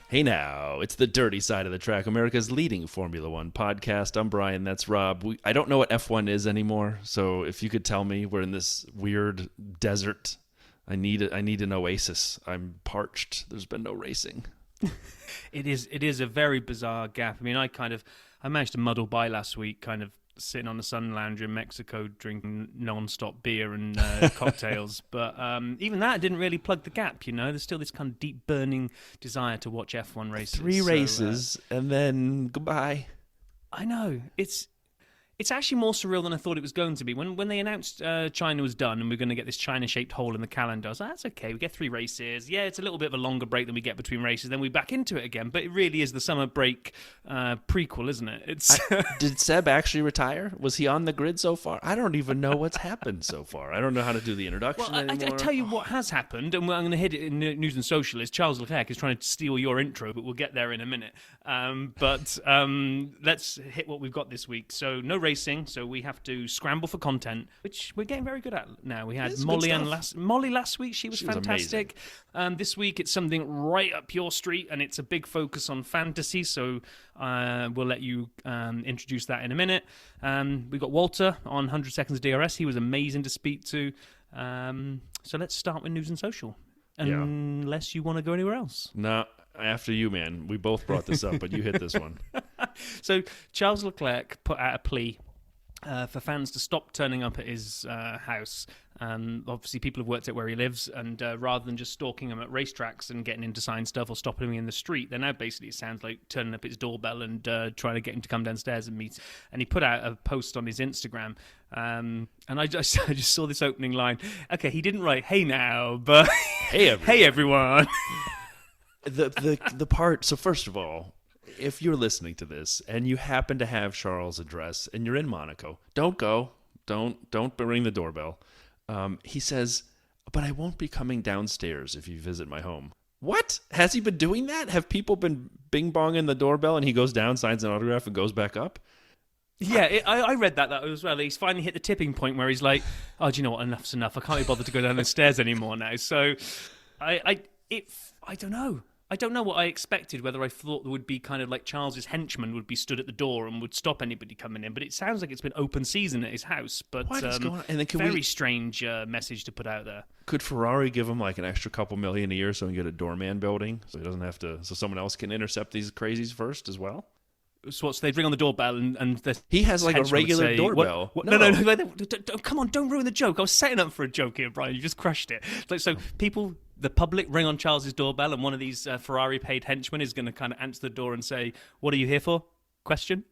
Hey now, it's the Dirty Side of the Track, America's leading Formula One podcast. I'm Brian, that's Rob. I don't know what F1 is anymore, so if you could tell me, we're in this weird desert. I need an oasis. I'm parched. There's been no racing. It is a very bizarre gap. I mean, I managed to muddle by last week, kind of sitting on the sun lounger in Mexico, drinking non-stop beer and cocktails. But even that didn't really plug the gap, you know. There's still this kind of deep burning desire to watch F1 races. Three races, and then goodbye. I know. It's actually more surreal than I thought it was going to be. When they announced China was done and we're going to get this China-shaped hole in the calendar, I was like, that's okay. We get 3 races. Yeah, it's a little bit of a longer break than we get between races. Then we back into it again. But it really is the summer break prequel, isn't it? Did Seb actually retire? Was he on the grid so far? I don't even know what's happened so far. I don't know how to do the introduction anymore. I tell you what has happened, and I'm going to hit it in News and Social, is Charles Leclerc is trying to steal your intro, but we'll get there in a minute. But let's hit what we've got this week. So no racing, so we have to scramble for content, which we're getting very good at now. We had Molly last week. She was fantastic. This week it's something right up your street, and it's a big focus on fantasy, so we'll let you introduce that in a minute. We got Walter on 100 Seconds of DRS. He was amazing to speak to. So let's start with News and Social, unless you want to go anywhere else. No, after you, man. We both brought this up, but you hit this one. So Charles Leclerc put out a plea for fans to stop turning up at his house. Obviously, people have worked out where he lives, and rather than just stalking him at racetracks and getting him to sign stuff or stopping him in the street, they're now basically, it sounds like, turning up his doorbell and trying to get him to come downstairs and meet. And he put out a post on his Instagram, and I just saw this opening line. Okay, he didn't write, "Hey now," but Hey everyone. The part, so first of all, if you're listening to this and you happen to have Charles' address and you're in Monaco, don't go. Don't ring the doorbell. He says, but I won't be coming downstairs if you visit my home. What? Has he been doing that? Have people been bing-bonging the doorbell and he goes down, signs an autograph, and goes back up? Yeah, I read that as well. He's finally hit the tipping point where he's like, oh, do you know what? Enough's enough. I can't be bothered to go down the stairs anymore now. So I don't know. I don't know what I expected, whether I thought there would be kind of like Charles's henchmen would be stood at the door and would stop anybody coming in. But it sounds like it's been open season at his house. But what is going on? And then very strange message to put out there. Could Ferrari give him like an extra couple million a year so he can get a doorman building so he doesn't have to, so someone else can intercept these crazies first as well? So they'd ring on the doorbell and he has like a regular say, doorbell. What? No, come on, don't ruin the joke. I was setting up for a joke here, Brian. You just crushed it. So people, the public, ring on Charles's doorbell, and one of these Ferrari paid henchmen is going to kind of answer the door and say, "What are you here for?" Question.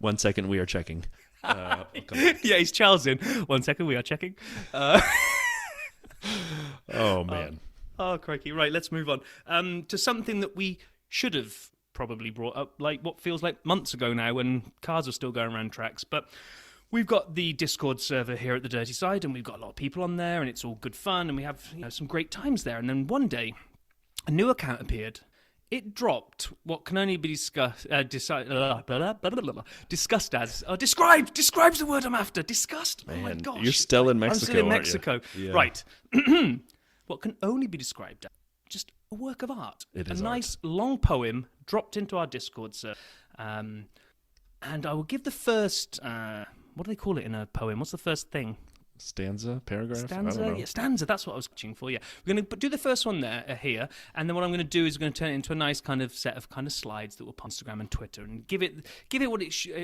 1 second, we are checking. Yeah, he's Charles in. 1 second, we are checking. Oh man. Oh crikey! Right, let's move on to something that we should have probably brought up, like what feels like months ago now, when cars are still going around tracks. But we've got the Discord server here at the Dirty Side, and we've got a lot of people on there, and it's all good fun, and we have some great times there. And then one day, a new account appeared. It dropped what can only be discussed as describes the word I'm after. Disgust. Man, oh my gosh! you're still in Mexico. I'm still in Mexico. Yeah. Right. What can only be described as just a work of art. It is a nice long poem dropped into our Discord server. And I will give the first, what do they call it in a poem? What's the first thing? Stanza? Paragraph? Stanza? I don't know. Yeah, stanza. That's what I was watching for, yeah. We're going to do the first one there, here, and then what I'm going to do is we're going to turn it into a nice kind of set of kind of slides that will put on Instagram and Twitter and give it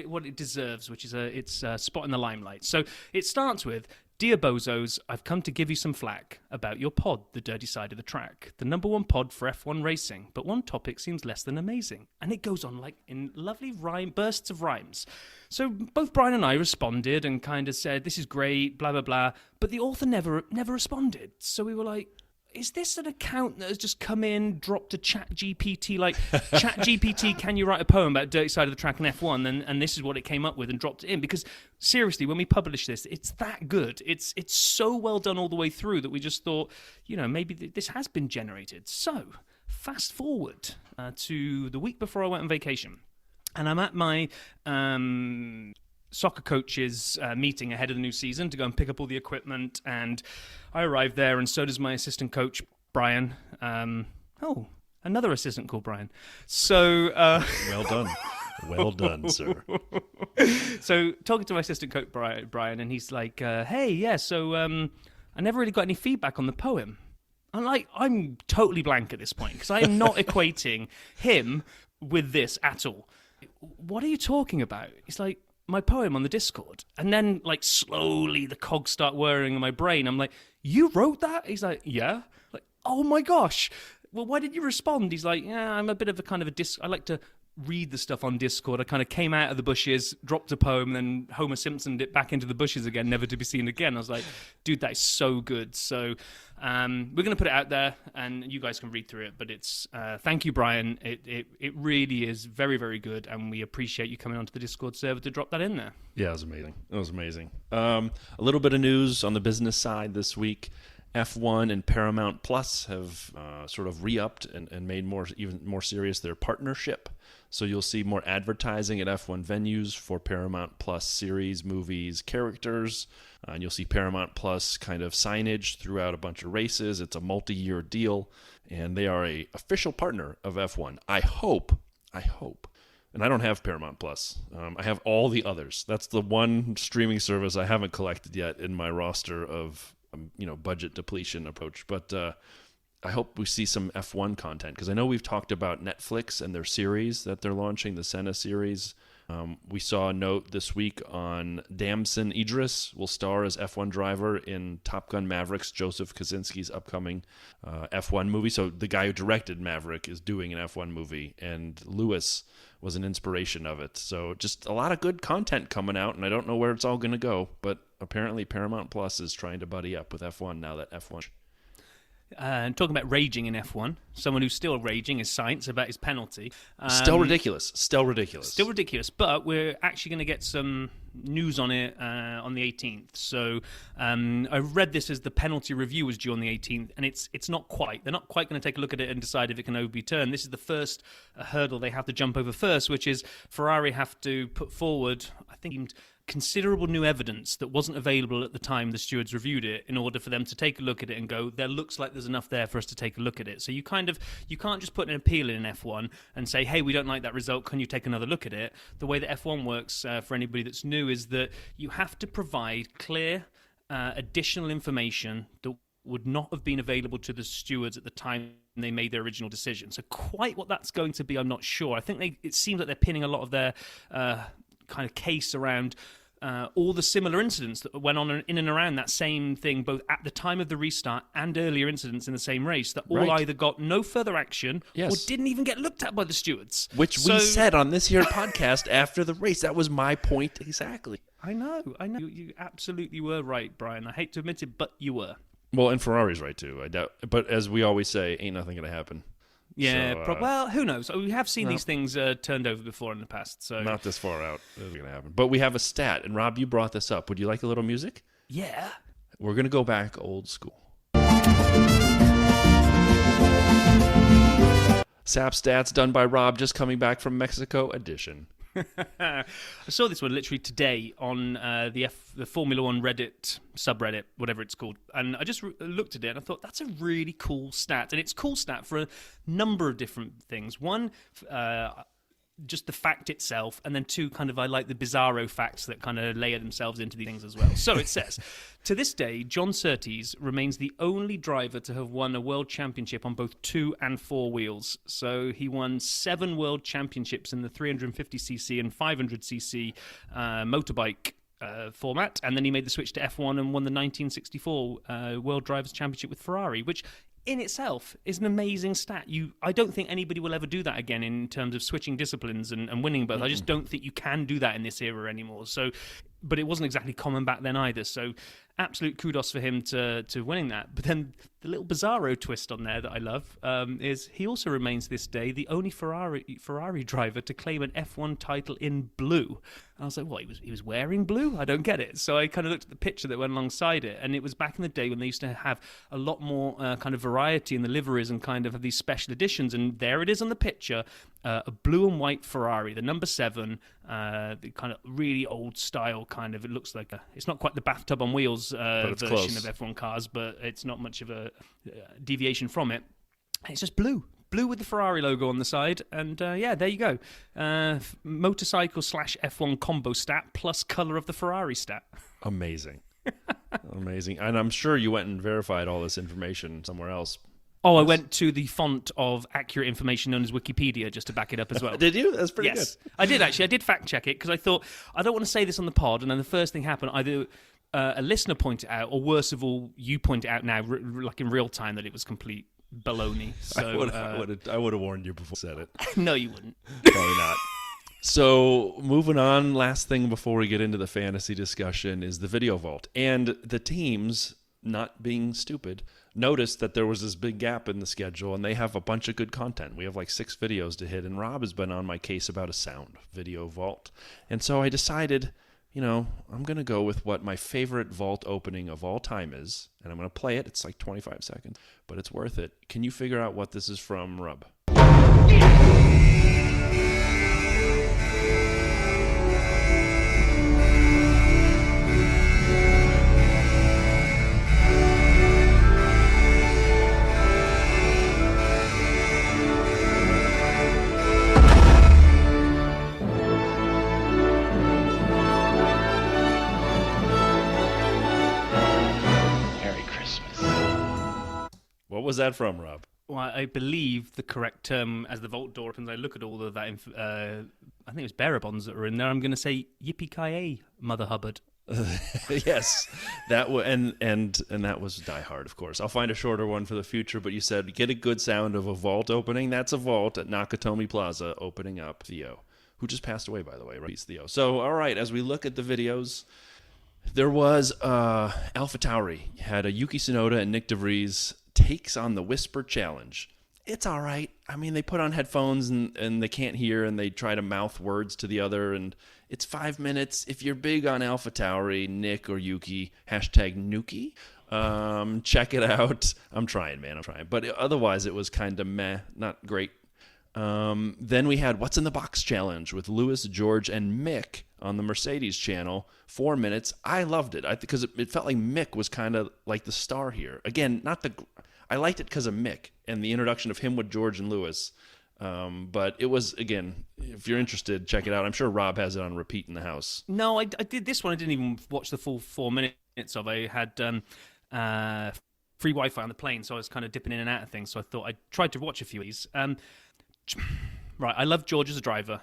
what it deserves, which is its spot in the limelight. So it starts with, "Dear Bozos, I've come to give you some flack about your pod, The Dirty Side of the Track, the #1 pod for F1 racing, but one topic seems less than amazing." And it goes on like in lovely bursts of rhymes. So both Brian and I responded and kind of said, this is great, blah, blah, blah, but the author never responded. So we were like, is this an account that has just come in, dropped a ChatGPT, like, ChatGPT, can you write a poem about Dirty Side of the Track and F1? And this is what it came up with and dropped it in. Because seriously, when we publish this, it's that good. It's so well done all the way through that we just thought, maybe this has been generated. So fast forward to the week before I went on vacation. And I'm at my soccer coaches meeting ahead of the new season to go and pick up all the equipment, and I arrived there, and so does my assistant coach. Brian. Another assistant called Brian. So well done. Well done, sir. So talking to my assistant coach Brian, and he's like, "Hey, yeah. So I never really got any feedback on the poem." I'm totally blank at this point because I am not equating him with this at all. What are you talking about? He's like, my poem on the Discord. And then, like, slowly the cogs start whirring in my brain. I'm like, you wrote that? He's like, yeah. Like, oh my gosh. Well, why didn't you respond? He's like, yeah, I'm a bit of a kind of I like to read the stuff on Discord. I kind of came out of the bushes, dropped a poem, and then Homer Simpsoned it back into the bushes again, never to be seen again. I was like, dude, that is so good. So we're going to put it out there, and you guys can read through it. But it's thank you, Brian. It really is very, very good, and we appreciate you coming onto the Discord server to drop that in there. Yeah, it was amazing. It was amazing. A little bit of news on the business side this week. F1 and Paramount Plus have sort of re-upped and made even more serious their partnership. So you'll see more advertising at F1 venues for Paramount Plus series, movies, characters. And you'll see Paramount Plus kind of signage throughout a bunch of races. It's a multi-year deal, and they are an official partner of F1. I hope, and I don't have Paramount Plus. I have all the others. That's the one streaming service I haven't collected yet in my roster of budget depletion approach. But I hope we see some F1 content, because I know we've talked about Netflix and their series that they're launching, the Senna series. We saw a note this week on Damson Idris will star as F1 driver in Top Gun Maverick's Joseph Kosinski's upcoming F1 movie. So the guy who directed Maverick is doing an F1 movie, and Lewis was an inspiration of it. So just a lot of good content coming out, and I don't know where it's all going to go, but apparently Paramount Plus is trying to buddy up with F1 now that F1... talking about raging in F1, someone who's still raging is Sainz about his penalty. Still ridiculous, but we're actually going to get some news on it on the 18th. So I read this as the penalty review was due on the 18th, and it's not quite. They're not quite going to take a look at it and decide if it can overturn. This is the first hurdle they have to jump over first, which is Ferrari have to put forward, I think, considerable new evidence that wasn't available at the time the stewards reviewed it, in order for them to take a look at it and go, there looks like there's enough there for us to take a look at it. So you can't just put an appeal in F1 and say, hey, we don't like that result, can you take another look at it? The way that F1 works, for anybody that's new, is that you have to provide clear additional information that would not have been available to the stewards at the time they made their original decision. So quite what that's going to be, I'm not sure. I think it seems like they're pinning a lot of their kind of case around all the similar incidents that went on in and around that same thing, both at the time of the restart and earlier incidents in the same race, that all either got no further action or didn't even get looked at by the stewards. Which we said on this here podcast after the race. That was my point exactly. I know. You absolutely were right, Brian. I hate to admit it, but you were. Well, and Ferrari's right too. I doubt. But as we always say, ain't nothing going to happen. Yeah, so, well, who knows? We have seen these things turned over before in the past. So not this far out. It's going to happen. But we have a stat, and Rob, you brought this up. Would you like a little music? Yeah. We're going to go back old school. SAP stats done by Rob, just coming back from Mexico edition. I saw this one literally today on the Formula One Reddit subreddit, whatever it's called, and I just looked at it and I thought that's a really cool stat, and it's a cool stat for a number of different things. One, just the fact itself, and then two, kind of I like the bizarro facts that kind of layer themselves into these things as well. So it says, to this day, John Surtees remains the only driver to have won a world championship on both 2 and 4 wheels. So he won 7 world championships in the 350cc and 500cc motorbike format, and then he made the switch to F1 and won the 1964 World Drivers' Championship with Ferrari, which in itself is an amazing stat. I don't think anybody will ever do that again in terms of switching disciplines and winning both. I just don't think you can do that in this era anymore. So, but it wasn't exactly common back then either. So absolute kudos for him to winning that. But then the little bizarro twist on there that I love is he also remains this day the only Ferrari driver to claim an F1 title in blue. And I was like, what, he was wearing blue? I don't get it. So I kind of looked at the picture that went alongside it, and it was back in the day when they used to have a lot more kind of variety in the liveries and kind of have these special editions. And there it is on the picture. a blue and white Ferrari, the number 7, the kind of really old style kind of. It looks like it's not quite the bathtub on wheels version close. of F1 cars, but it's not much of a deviation from it. And it's just blue with the Ferrari logo on the side, and there you go. Motorcycle / F1 combo stat plus color of the Ferrari stat. Amazing. Amazing. And I'm sure you went and verified all this information somewhere else. Oh, I went to the font of accurate information known as Wikipedia just to back it up as well. Did you? That's pretty yes. good. I did, actually. I did fact check it because I thought, I don't want to say this on the pod, and then the first thing happened, either a listener pointed out, or worse of all, you point it out now, like in real time, that it was complete baloney. So I would have warned you before I said it. No, you wouldn't. Probably not. So moving on, last thing before we get into the fantasy discussion is the video vault. And the teams, not being stupid, noticed that there was this big gap in the schedule, and they have a bunch of good content. We have like 6 videos to hit, and Rob has been on my case about a sound video vault. And so I decided, I'm going to go with what my favorite vault opening of all time is, and I'm going to play it. It's like 25 seconds, but it's worth it. Can you figure out what this is from, Rob? What was that from, Rob? Well, I believe the correct term, as the vault door opens, I look at all of that, I think it was bearer bonds that were in there, I'm going to say yippee-ki-yay, Mother Hubbard. Yes, and that was Die Hard, of course. I'll find a shorter one for the future, but you said get a good sound of a vault opening. That's a vault at Nakatomi Plaza opening up. Theo, who just passed away, by the way, right? Theo. So, all right, as we look at the videos, there was AlphaTauri had a Yuki Tsunoda and Nick DeVries takes on the Whisper Challenge. It's all right. I mean, they put on headphones and they can't hear, and they try to mouth words to the other, and it's 5 minutes. If you're big on AlphaTauri, Nick or Yuki, #Nuki, check it out. I'm trying. But otherwise, it was kind of meh, not great. Then we had What's in the Box Challenge with Lewis, George, and Mick on the Mercedes channel. 4 minutes. I loved it because it felt like Mick was kind of like the star here. Again, I liked it because of Mick and the introduction of him with George and Lewis. But it was, again, if you're interested, check it out. I'm sure Rob has it on repeat in the house. No, I did this one. I didn't even watch the full 4 minutes of. I had free Wi-Fi on the plane, so I was kind of dipping in and out of things. So I thought I tried to watch a few of these. Right, I love George as a driver.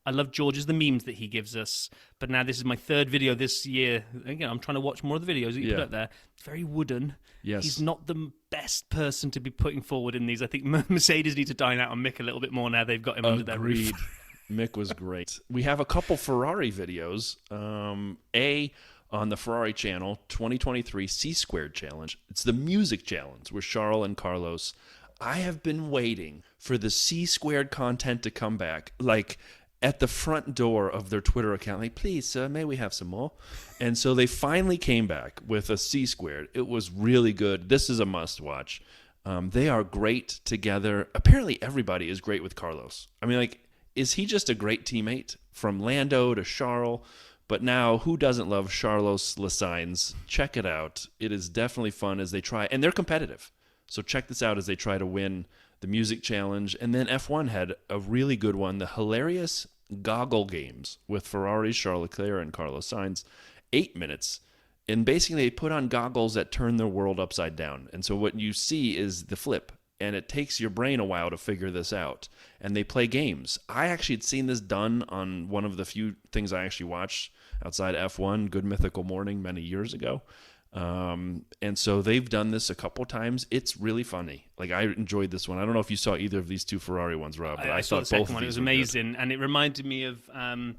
I love George as the memes that he gives us. But now this is my 3rd video this year. Again, I'm trying to watch more of the videos that you put up there. Very wooden. Yes. He's not the best person to be putting forward in these. I think Mercedes need to dine out on Mick a little bit more now they've got him under their roof. Mick was great. We have a couple Ferrari videos. On the Ferrari channel, 2023 C-Squared Challenge. It's the music challenge with Charles and Carlos. I have been waiting for the C-Squared content to come back, like at the front door of their Twitter account. Like, please, sir, may we have some more? And so they finally came back with a C-Squared. It was really good. This is a must-watch. They are great together. Apparently, everybody is great with Carlos. I mean, like, is he just a great teammate? From Lando to Charles. But now, who doesn't love Carlos Sainz? Check it out. It is definitely fun as they try. And they're competitive. So check this out as they try to win the music challenge. And then F1 had a really good one, the hilarious goggle games with Ferrari's Charles Leclerc and Carlos Sainz. 8 minutes. And basically they put on goggles that turn their world upside down. And so what you see is the flip. And it takes your brain a while to figure this out. And they play games. I actually had seen this done on one of the few things I actually watched outside F1, Good Mythical Morning, many years ago. And so they've done this a couple times. It's really funny. Like, I enjoyed this one. I don't know if you saw either of these 2 Ferrari ones, Rob. But I saw thought the second both one. It was were amazing. And it reminded me of, do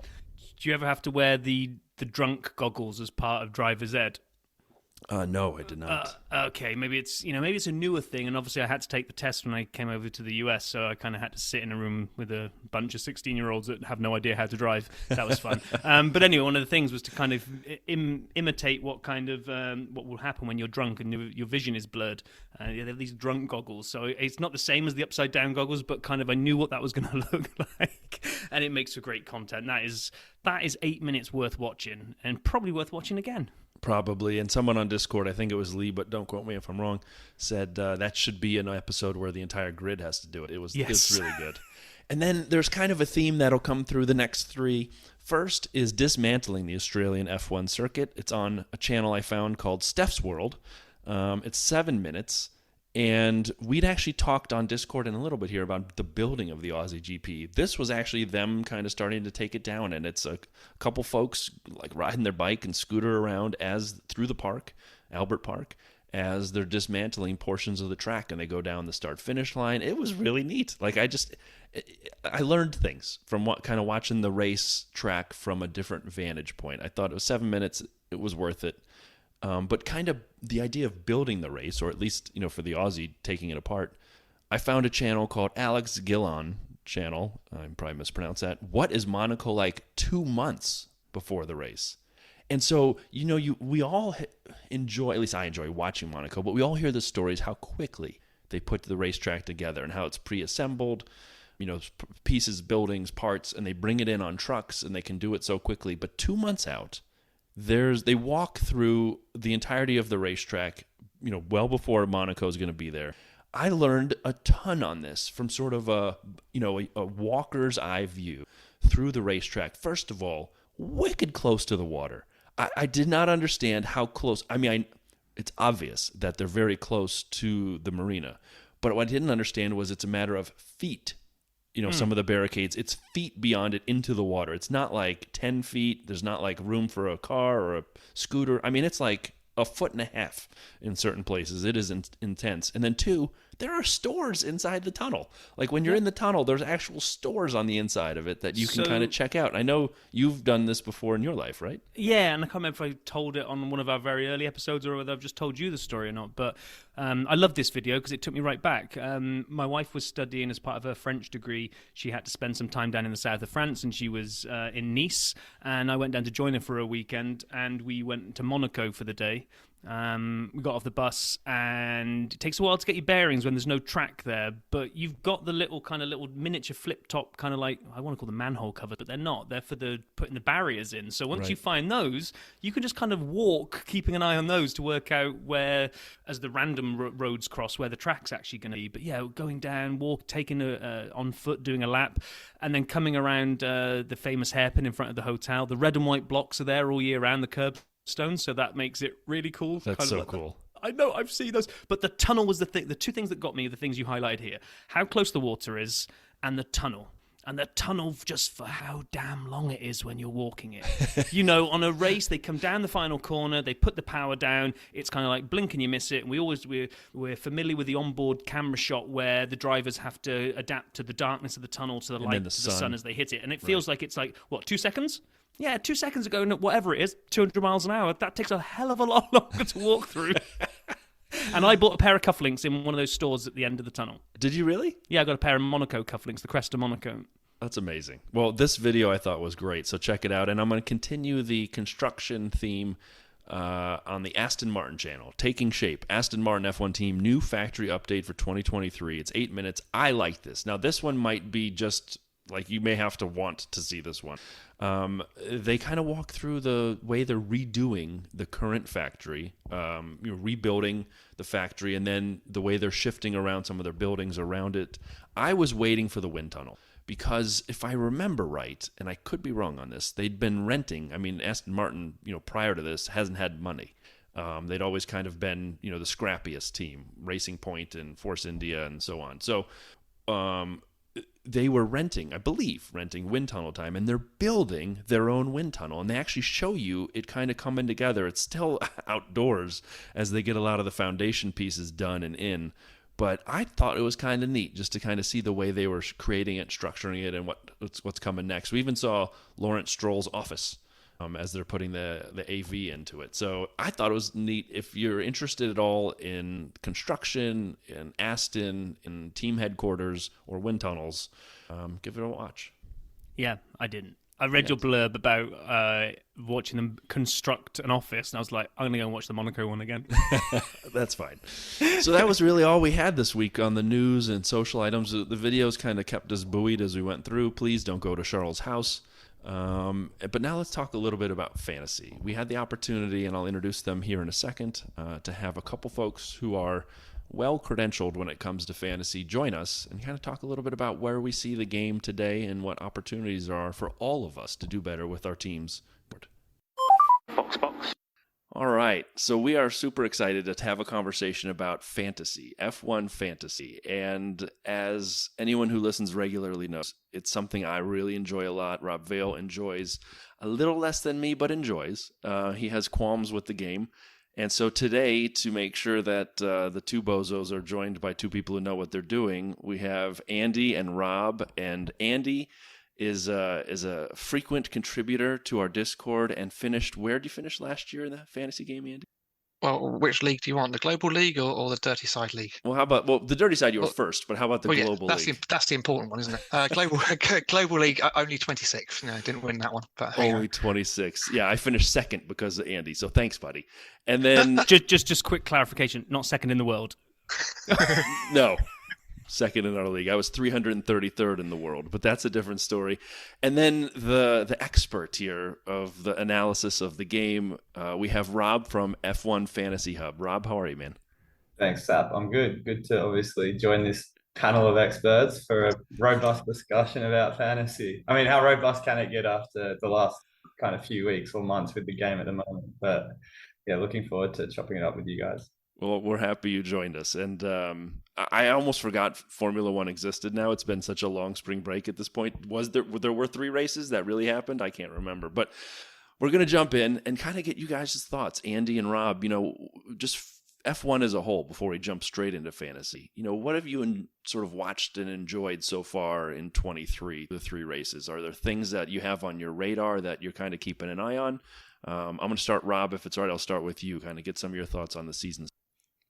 you ever have to wear the drunk goggles as part of driver's ed? No, I did not. Okay, maybe it's maybe it's a newer thing, and obviously I had to take the test when I came over to the US, so I kind of had to sit in a room with a bunch of 16-year-olds that have no idea how to drive. That was fun. But anyway, one of the things was to kind of imitate what kind of what will happen when you're drunk and your vision is blurred. They have these drunk goggles, so it's not the same as the upside down goggles, but kind of I knew what that was going to look like, and it makes for great content. That is 8 minutes worth watching, and probably worth watching again. Probably. And someone on Discord, I think it was Lee, but don't quote me if I'm wrong, said that should be an episode where the entire grid has to do it. It was really good. And then there's kind of a theme that'll come through the next three. First is dismantling the Australian F1 circuit. It's on a channel I found called Steph's World. It's 7 minutes. And we'd actually talked on Discord in a little bit here about the building of the Aussie GP. This was actually them kind of starting to take it down, and it's a couple folks like riding their bike and scooter around through the park, Albert Park, as they're dismantling portions of the track, and they go down the start-finish line. It was really neat. Like I learned things from watching the race track from a different vantage point. I thought it was 7 minutes. It was worth it. But kind of the idea of building the race, or at least, for the Aussie, taking it apart, I found a channel called Alex Gillon channel. I probably mispronounced that. What is Monaco like 2 months before the race? And so, we all enjoy, at least I enjoy watching Monaco, but we all hear the stories how quickly they put the racetrack together and how it's pre-assembled, pieces, buildings, parts, and they bring it in on trucks and they can do it so quickly. But 2 months out, they walk through the entirety of the racetrack, well before Monaco is going to be there. I learned a ton on this from sort of a walker's eye view through the racetrack. First of all, wicked close to the water. I did not understand how close. I mean, it's obvious that they're very close to the marina, but what I didn't understand was it's a matter of feet. Some of the barricades, it's feet beyond it into the water. It's not like 10 feet. There's not like room for a car or a scooter. I mean, it's like a foot and a half in certain places. It is intense. And then two, there are stores inside the tunnel. Like when you're in the tunnel, there's actual stores on the inside of it that you can kind of check out. I know you've done this before in your life, right? Yeah, and I can't remember if I told it on one of our very early episodes or whether I've just told you the story or not. But I love this video because it took me right back. My wife was studying as part of her French degree. She had to spend some time down in the south of France, and she was in Nice. And I went down to join her for a weekend, and we went to Monaco for the day. We got off the bus, and it takes a while to get your bearings when there's no track there, but you've got the little miniature flip top, kind of like, I want to call them manhole covers, but they're not. They're for putting the barriers in. So once you find those, you can just kind of walk, keeping an eye on those to work out where, as the random roads cross, where the track's actually going to be. But yeah, going down, taking on foot, doing a lap, and then coming around the famous hairpin in front of the hotel. The red and white blocks are there all year round, the curbstones, so that makes it really cool. That's so cool. I know, I've seen those. But the tunnel was the thing. The two things that got me are the things you highlighted here. How close the water is and the tunnel. And the tunnel, just for how damn long it is when you're walking it. On a race, they come down the final corner, they put the power down. It's kind of like blink and you miss it. And we're familiar with the onboard camera shot where the drivers have to adapt to the darkness of the tunnel, to the light of the sun as they hit it. And it feels like it's like, 2 seconds? Yeah, 2 seconds ago, whatever it is, 200 miles an hour, that takes a hell of a lot longer to walk through. And I bought a pair of cufflinks in one of those stores at the end of the tunnel. Did you really? Yeah, I got a pair of Monaco cufflinks, the Crest of Monaco. That's amazing. Well, this video I thought was great, so check it out. And I'm going to continue the construction theme on the Aston Martin channel. Taking shape. Aston Martin F1 team, new factory update for 2023. It's 8 minutes. I like this. Now, this one might be just... like, you may have to want to see this one. They kind of walk through the way they're redoing the current factory, rebuilding the factory, and then the way they're shifting around some of their buildings around it. I was waiting for the wind tunnel because if I remember right, and I could be wrong on this, they'd been renting. I mean, Aston Martin, prior to this, hasn't had money. They'd always kind of been, the scrappiest team, Racing Point and Force India and so on. So, they were renting wind tunnel time, and they're building their own wind tunnel, and they actually show you it kind of coming together. It's still outdoors as they get a lot of the foundation pieces done and in, but I thought it was kind of neat just to kind of see the way they were creating it, structuring it, and what's coming next. We even saw Lawrence Stroll's office as they're putting the AV into it. So I thought it was neat. If you're interested at all in construction, in Aston, in team headquarters, or wind tunnels, give it a watch. Yeah, I didn't. I read your blurb about watching them construct an office, and I was like, I'm going to go and watch the Monaco one again. That's fine. So that was really all we had this week on the news and social items. The videos kind of kept us buoyed as we went through. Please don't go to Charles' house. But now let's talk a little bit about fantasy. We had the opportunity, and I'll introduce them here in a second, to have a couple folks who are well-credentialed when it comes to fantasy join us and kind of talk a little bit about where we see the game today and what opportunities there are for all of us to do better with our teams. Box. All right, so we are super excited to have a conversation about fantasy, F1 fantasy, and as anyone who listens regularly knows, it's something I really enjoy a lot. Rob Vale enjoys a little less than me, but enjoys. He has qualms with the game. And so today, to make sure that the two bozos are joined by two people who know what they're doing, we have Andy and Rob. And Andy is a frequent contributor to our Discord and finished. Where did you finish last year in the fantasy game, Andy? Well, which league do you want? The Global League or the Dirty Side League? Well, how about the Dirty Side? You were first, but how about the Global League? That's the important one, isn't it? Global League, only 26th. No, didn't win that one. But only 26. Yeah, I finished second because of Andy. So thanks, buddy. And then just quick clarification: not second in the world. No. Second in our league. I was 333rd in the world, but that's a different story. And then the expert here of the analysis of the game, we have Rob from F1 Fantasy Hub. Rob, how are you, man? Thanks, Sap. I'm good. Good to obviously join this panel of experts for a robust discussion about fantasy. I mean, how robust can it get after the last kind of few weeks or months with the game at the moment? But yeah, looking forward to chopping it up with you guys. Well, we're happy you joined us. And I almost forgot Formula One existed now. It's been such a long spring break at this point. There were 3 races that really happened? I can't remember. But we're going to jump in and kind of get you guys' thoughts, Andy and Rob, just F1 as a whole before we jump straight into fantasy. What have you sort of watched and enjoyed so far in 23, the 3 races? Are there things that you have on your radar that you're kind of keeping an eye on? I'm going to start, Rob, if it's all right, I'll start with you, kind of get some of your thoughts on the season.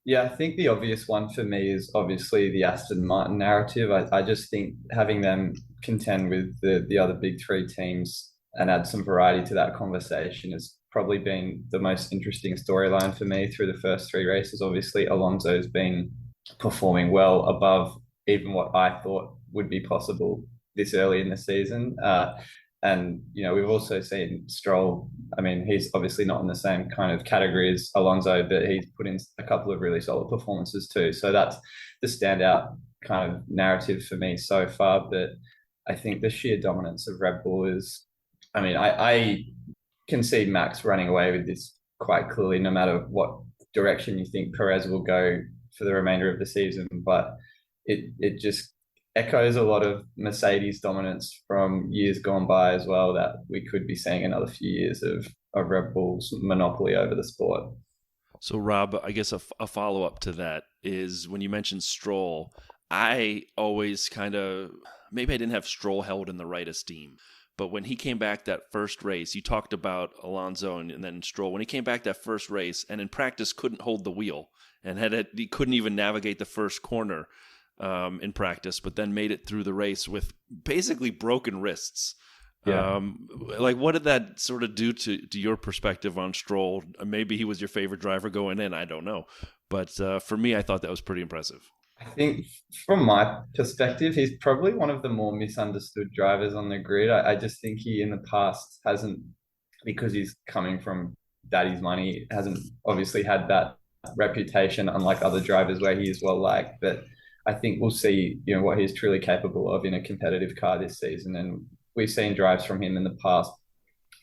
Yeah, I think the obvious one for me is obviously the Aston Martin narrative. I just think having them contend with the other big 3 teams and add some variety to that conversation has probably been the most interesting storyline for me through the first 3 races. Obviously, Alonso's been performing well above even what I thought would be possible this early in the season. And, we've also seen Stroll. I mean, he's obviously not in the same kind of category as Alonso, but he's put in a couple of really solid performances too. So that's the standout kind of narrative for me so far. But I think the sheer dominance of Red Bull is, I can see Max running away with this quite clearly, no matter what direction you think Perez will go for the remainder of the season. But it just echoes a lot of Mercedes dominance from years gone by as well, that we could be seeing another few years of Red Bull's monopoly over the sport. So, Rob, I guess a follow-up to that is when you mentioned Stroll, I always maybe I didn't have Stroll held in the right esteem. But when he came back that first race, you talked about Alonso and then Stroll. When he came back that first race and in practice couldn't hold the wheel and he couldn't even navigate the first corner in practice, but then made it through the race with basically broken wrists. Yeah. What did that sort of do to your perspective on Stroll? Maybe he was your favorite driver going in. I don't know. But for me, I thought that was pretty impressive. I think from my perspective, he's probably one of the more misunderstood drivers on the grid. I just think he in the past hasn't, because he's coming from daddy's money, hasn't obviously had that reputation, unlike other drivers where he is well liked. But I think we'll see, what he's truly capable of in a competitive car this season. And we've seen drives from him in the past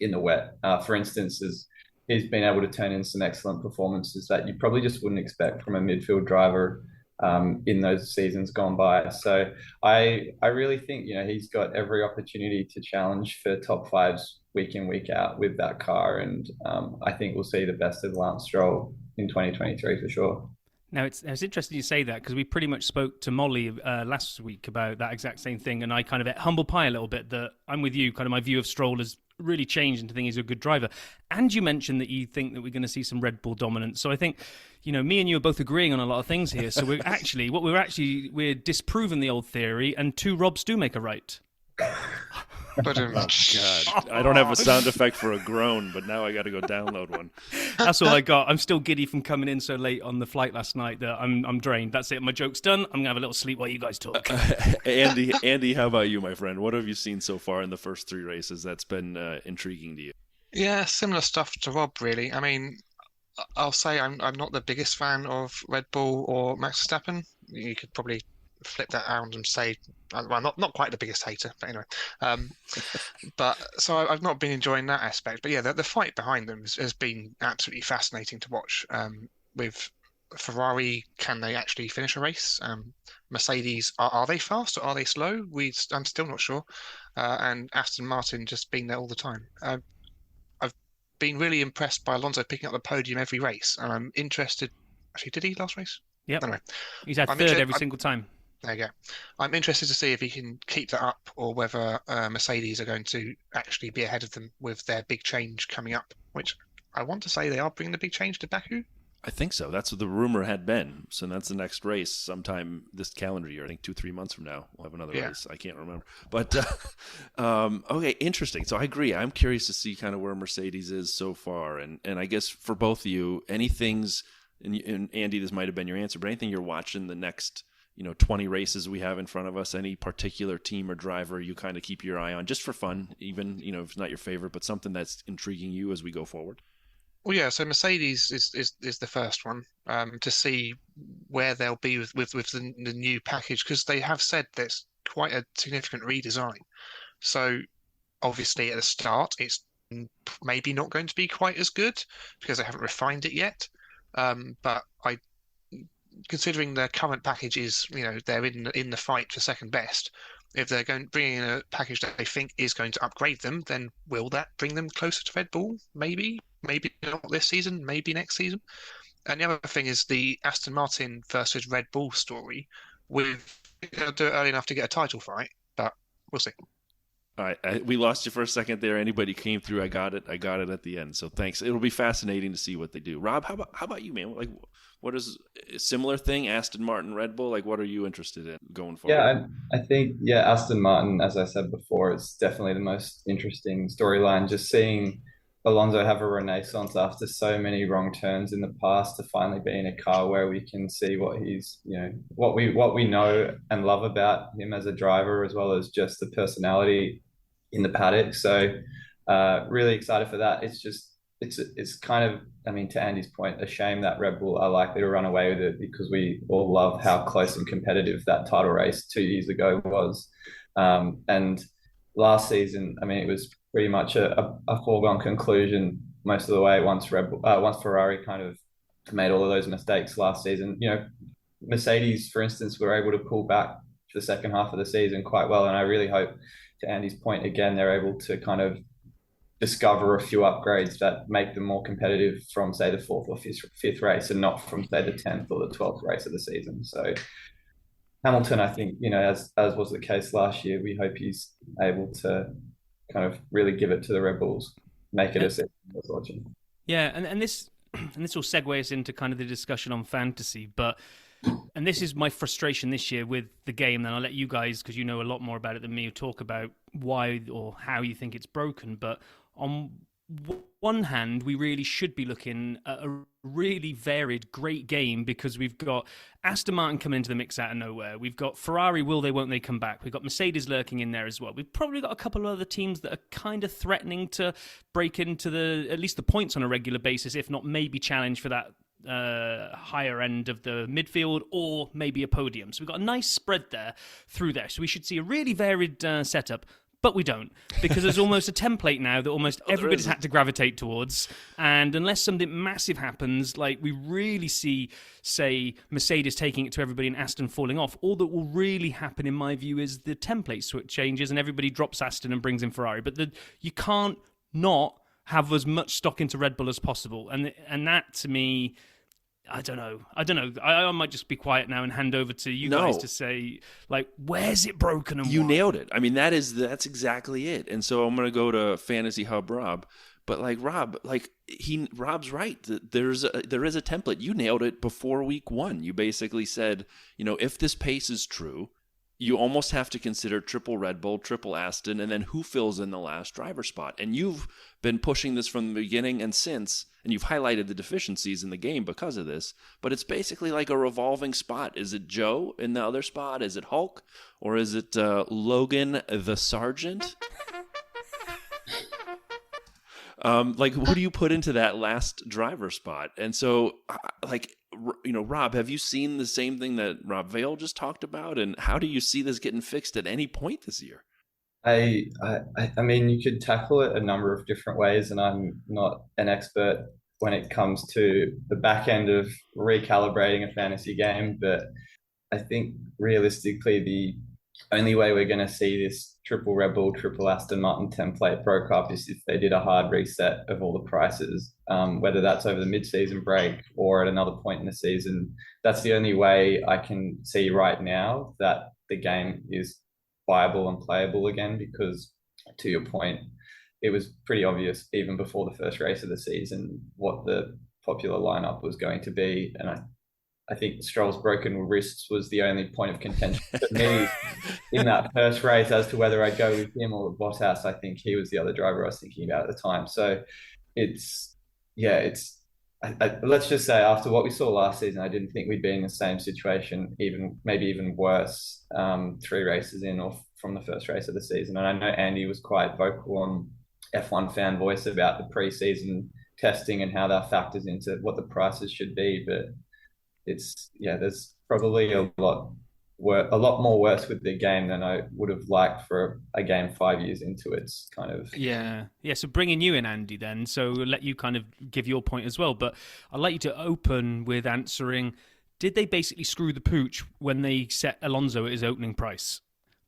in the wet. For instance, he's been able to turn in some excellent performances that you probably just wouldn't expect from a midfield driver in those seasons gone by. So I really think, he's got every opportunity to challenge for top 5s week in, week out with that car. And I think we'll see the best of Lance Stroll in 2023 for sure. Now, it's interesting you say that because we pretty much spoke to Molly last week about that exact same thing, and I kind of humble pie a little bit that I'm with you. Kind of my view of Stroll has really changed into thinking he's a good driver. And you mentioned that you think that we're going to see some Red Bull dominance. So I think, me and you are both agreeing on a lot of things here. So we're disproving the old theory, and two Robs do make a right. But Oh, God. I don't have a sound effect for a groan, but now I got to go download one. That's all I got. I'm still giddy from coming in so late on the flight last night that I'm drained. That's it. My joke's done. I'm going to have a little sleep while you guys talk. Andy, how about you, my friend? What have you seen so far in the first 3 races that's been intriguing to you? yeah, similar stuff to Rob, really. I mean, I'll say I'm not the biggest fan of Red Bull or Max Verstappen. You could probably flip that around and say, well, not quite the biggest hater, but anyway. But so I've not been enjoying that aspect. But yeah, the fight behind them has been absolutely fascinating to watch. With Ferrari, can they actually finish a race? Mercedes, are they fast or are they slow? I'm still not sure. And Aston Martin just being there all the time. I've been really impressed by Alonso picking up the podium every race, and I'm interested. Actually, did he last race? Yep. Anyway, He's had third every single time. there you go. I'm interested to see if he can keep that up, or whether Mercedes are going to actually be ahead of them with their big change coming up, which I want to say they are bringing the big change to Baku. I think so. That's what the rumor had been. So that's the next race sometime this calendar year. I think 2-3 months from now we'll have another race. I can't remember. But, okay, interesting. So I agree. I'm curious to see kind of where Mercedes is so far. And I guess for both of you, any things, and Andy, this might have been your answer, but anything you're watching the next 20 races we have in front of us, any particular team or driver you kind of keep your eye on just for fun, even, if it's not your favorite, but something that's intriguing you as we go forward? Well, yeah. So Mercedes is the first one to see where they'll be with the new package, because they have said there's quite a significant redesign. So obviously at the start, it's maybe not going to be quite as good because they haven't refined it yet. But considering their current package is, they're in the fight for second best. If they're bringing in a package that they think is going to upgrade them, then will that bring them closer to Red Bull? Maybe not this season, maybe next season. And the other thing is the Aston Martin versus Red Bull story. They'll do it early enough to get a title fight, but we'll see. All right, we lost you for a second there. Anybody came through, I got it at the end. So thanks. It'll be fascinating to see what they do. Rob, how about you, man? Like, what is a similar thing? Aston Martin, Red Bull. Like, what are you interested in going forward? Yeah, I think Aston Martin, as I said before, it's definitely the most interesting storyline. Just seeing Alonso have a renaissance after so many wrong turns in the past to finally be in a car where we can see what he's, what we know and love about him as a driver, as well as just the personality in the paddock. So really excited for that. It's kind of, to Andy's point, a shame that Red Bull are likely to run away with it, because we all love how close and competitive that title race 2 years ago was. And last season, it was pretty much a foregone conclusion most of the way once Ferrari kind of made all of those mistakes last season. Mercedes, for instance, were able to pull back for the second half of the season quite well. And I really hope, to Andy's point again, they're able to kind of discover a few upgrades that make them more competitive from, say, the fourth or fifth race, and not from, say, the 10th or the 12th race of the season. So Hamilton, I think, as was the case last year, we hope he's able to kind of really give it to the Red Bulls, make it a season worth watching. Yeah, and this will segue us into kind of the discussion on fantasy, and this is my frustration this year with the game. Then I'll let you guys, because you know a lot more about it than me, talk about why or how you think it's broken. But on one hand, we really should be looking at a really varied, great game, because we've got Aston Martin coming into the mix out of nowhere. We've got Ferrari, will they, won't they come back? We've got Mercedes lurking in there as well. We've probably got a couple of other teams that are kind of threatening to break into at least the points on a regular basis, if not maybe challenge for that higher end of the midfield, or maybe a podium. So we've got a nice spread through there. So we should see a really varied setup. But we don't, because there's almost a template now that almost everybody's had to gravitate towards. And unless something massive happens, like we really see, say, Mercedes taking it to everybody and Aston falling off, all that will really happen, in my view, is the template switch changes and everybody drops Aston and brings in Ferrari. But you can't not have as much stock into Red Bull as possible. And that, to me, I don't know. I might just be quiet now and hand over to you guys to say, like, where's it broken and you why? nailed it. I mean, that's exactly it. And so I'm going to go to Fantasy Hub Rob. But like Rob, Rob's right. There is a template. You nailed it before week 1. You basically said, if this pace is true, you almost have to consider triple Red Bull, triple Aston, and then who fills in the last driver spot. And you've been pushing this from the beginning and since, and you've highlighted the deficiencies in the game because of this. But it's basically like a revolving spot. Is it Joe in the other spot? Is it Hulk? Or is it Logan the Sergeant? Who do you put into that last driver spot? And so, Rob, have you seen the same thing that Rob Vale just talked about? And how do you see this getting fixed at any point this year? I mean, you could tackle it a number of different ways, and I'm not an expert when it comes to the back end of recalibrating a fantasy game, but I think realistically, the only way we're going to see this triple Red Bull, triple Aston Martin template broke up is if they did a hard reset of all the prices, whether that's over the mid-season break or at another point in the season. That's the only way I can see right now that the game is viable and playable again, because to your point, it was pretty obvious even before the first race of the season what the popular lineup was going to be. And I think Stroll's broken wrists was the only point of contention for me in that first race as to whether I'd go with him or Bottas. I think he was the other driver I was thinking about at the time. So let's just say after what we saw last season, I didn't think we'd be in the same situation, maybe even worse, 3 races in or from the first race of the season. And I know Andy was quite vocal on F1 Fan Voice about the pre-season testing and how that factors into what the prices should be. But there's probably a lot more worse with the game than I would have liked for a game 5 years into its kind of. Yeah. So bringing you in, Andy, then, so we'll let you kind of give your point as well. But I'd like you to open with answering: did they basically screw the pooch when they set Alonso at his opening price?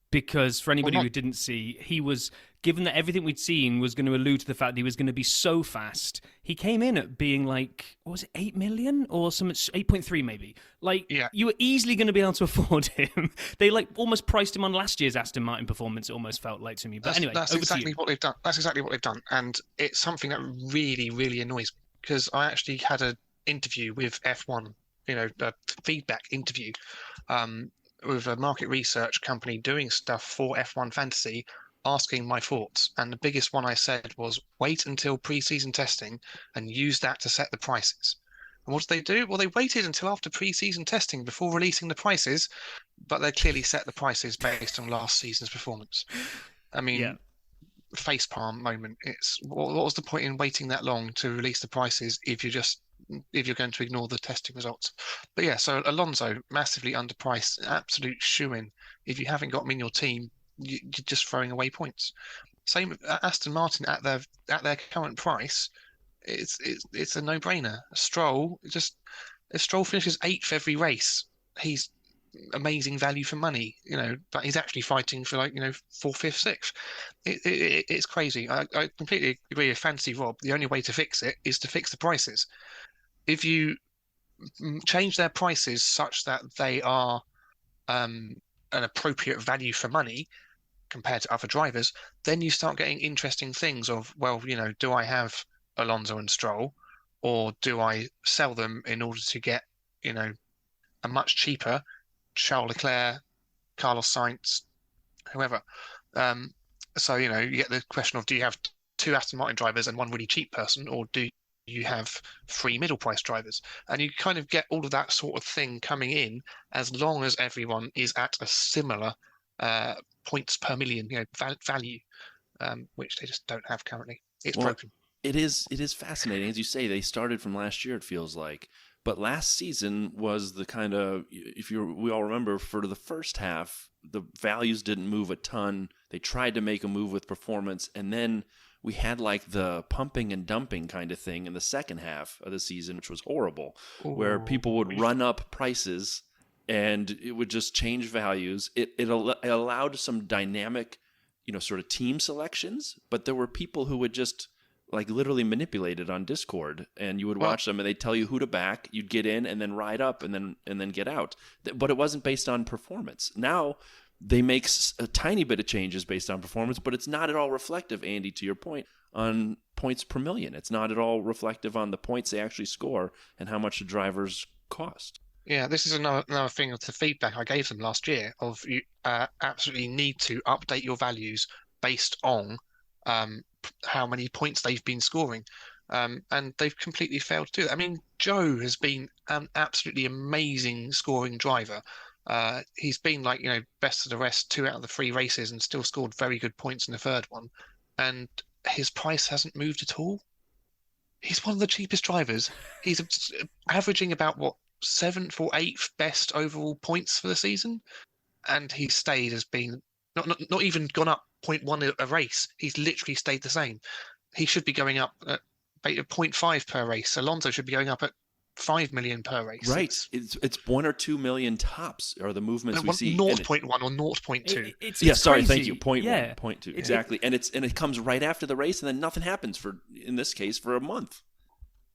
Because for anybody who didn't see, he was, given that everything we'd seen was going to allude to the fact that he was going to be so fast, he came in at being like, what was it, 8 million or something, 8.3 maybe. You were easily going to be able to afford him. They almost priced him on last year's Aston Martin performance, it almost felt like to me. But anyway, that's exactly what they've done. That's exactly what they've done. And it's something that really, really annoys me, because I actually had an interview with F1, a feedback interview, with a market research company doing stuff for F1 Fantasy, asking my thoughts. And the biggest one I said was, wait until pre-season testing and use that to set the prices. And what did they do? Well, they waited until after pre-season testing before releasing the prices, but they clearly set the prices based on last season's performance. I mean, facepalm moment. It's what was the point in waiting that long to release the prices if you're going to ignore the testing results? But yeah, so Alonso, massively underpriced, absolute shoo-in. If you haven't got him in your team, you're just throwing away points. Same with Aston Martin at their current price. It's a no-brainer. Stroll, if Stroll finishes 8th every race, he's amazing value for money, but he's actually fighting for 4th, 5th, 6th. It's crazy. I completely agree with Fantasy Rob. The only way to fix it is to fix the prices. If you change their prices such that they are an appropriate value for money compared to other drivers, then you start getting interesting things of, do I have Alonso and Stroll, or do I sell them in order to get, a much cheaper Charles Leclerc, Carlos Sainz, whoever. So, you get the question of, do you have 2 Aston Martin drivers and 1 really cheap person, or do you have 3 middle price drivers? And you kind of get all of that sort of thing coming in, as long as everyone is at a similar points per million value, which they just don't have currently. It's broken. It is fascinating. As you say, they started from last year, it feels like. But last season was the kind of, we all remember, for the first half, the values didn't move a ton. They tried to make a move with performance, and then we had the pumping and dumping kind of thing in the second half of the season, which was horrible, where people would run up prices and it would just change values. It allowed some dynamic, sort of team selections, but there were people who would just like literally manipulated on Discord, and you would watch them and they'd tell you who to back. You'd get in and then ride up and then get out. But it wasn't based on performance. Now they make a tiny bit of changes based on performance, but it's not at all reflective, Andy, to your point, on points per million. It's not at all reflective on the points they actually score and how much the drivers cost. Yeah, this is another thing of the feedback I gave them last year of you absolutely need to update your values based on how many points they've been scoring. And they've completely failed to do that. I mean, Joe has been an absolutely amazing scoring driver. He's been like, best of the rest 2 out of the 3 races and still scored very good points in the third one. And his price hasn't moved at all. He's one of the cheapest drivers. He's averaging about, 7th or 8th best overall points for the season. And he stayed as being not even gone up 0.1 a race. He's literally stayed the same. He should be going up at 0.5 per race. Alonso should be going up at 5 million per race. Right. It's 1 or 2 million tops are the movements we see. 0.1 or 0.2. It's sorry, crazy. thank you. 0.1, yeah. 0.2. Exactly. And it comes right after the race, and then nothing happens in this case, for a month.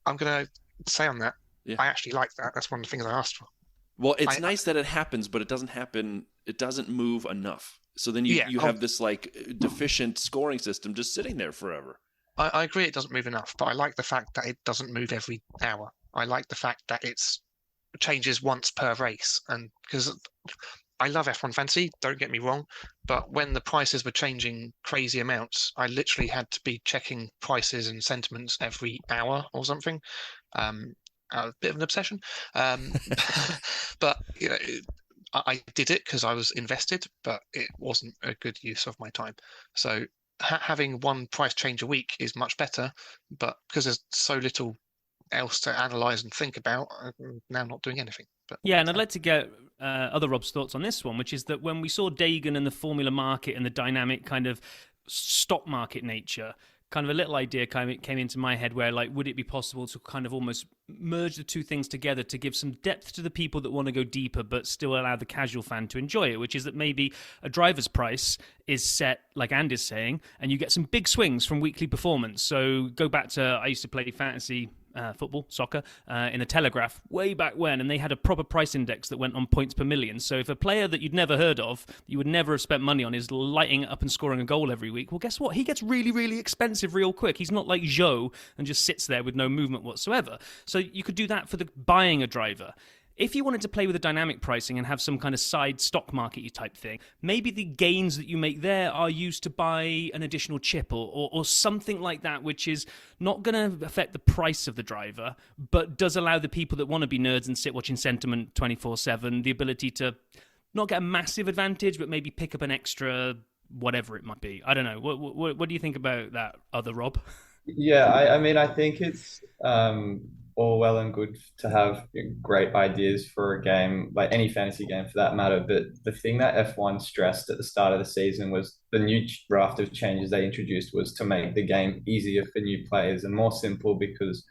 I'm going to say on that, yeah. I actually like that. That's one of the things I asked for. Well, it's nice that it happens, but it doesn't happen. It doesn't move enough. So then you have this like deficient scoring system just sitting there forever. I agree it doesn't move enough, but I like the fact that it doesn't move every hour. I like the fact that it changes once per race. And because I love F1 Fantasy, don't get me wrong, but when the prices were changing crazy amounts, I literally had to be checking prices and sentiments every hour or something. A bit of an obsession. But I did it because I was invested, but it wasn't a good use of my time. So having one price change a week is much better, but because there's so little else to analyze and think about, I'm now not doing anything. But yeah, and I'd like to get other Rob's thoughts on this one, which is that when we saw Dagan and the formula market and the dynamic kind of stock market nature, kind of a little idea came into my head where, like, would it be possible to kind of almost merge the two things together to give some depth to the people that want to go deeper but still allow the casual fan to enjoy it, which is that maybe a driver's price is set, like Andy's saying, and you get some big swings from weekly performance. So go back to, I used to play fantasy football, soccer, in the Telegraph way back when, and they had a proper price index that went on points per million. So if a player that you'd never heard of, you would never have spent money on, is lighting it up and scoring a goal every week, well, guess what? He gets really, really expensive real quick. He's not like Joe and just sits there with no movement whatsoever. So you could do that for the buying a driver. If you wanted to play with the dynamic pricing and have some kind of side stock market type thing, maybe the gains that you make there are used to buy an additional chip or something like that, which is not going to affect the price of the driver, but does allow the people that want to be nerds and sit watching Sentiment 24/7 the ability to not get a massive advantage, but maybe pick up an extra whatever it might be. I don't know. What do you think about that, other Rob? Yeah, I mean, I think it's all well and good to have great ideas for a game, like any fantasy game for that matter. But the thing that F1 stressed at the start of the season was the new raft of changes they introduced was to make the game easier for new players and more simple, because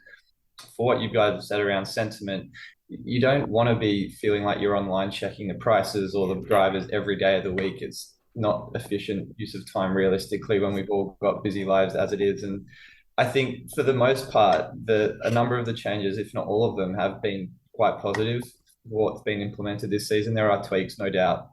for what you guys have said around sentiment, you don't want to be feeling like you're online checking the prices or the drivers every day of the week. It's not efficient use of time realistically when we've all got busy lives as it is. And I think for the most part, a number of the changes, if not all of them, have been quite positive for what's been implemented this season. There are tweaks, no doubt,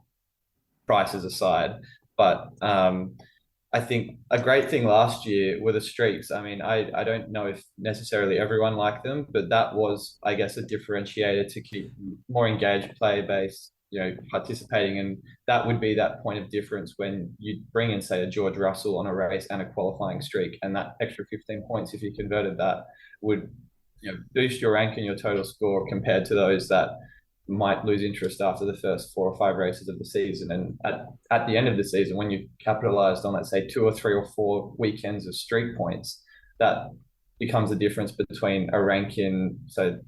prices aside. But I think a great thing last year were the streaks. I mean, I don't know if necessarily everyone liked them, but that was, I guess, a differentiator to keep more engaged player base, participating. And that would be that point of difference when you bring in, say, a George Russell on a race and a qualifying streak, and that extra 15 points, if you converted that, would boost your rank and your total score compared to those that might lose interest after the first 4 or 5 races of the season. And at the end of the season, when you've capitalized on, let's say, 2 or 3 or 4 weekends of streak points, that becomes the difference between a rank in, so the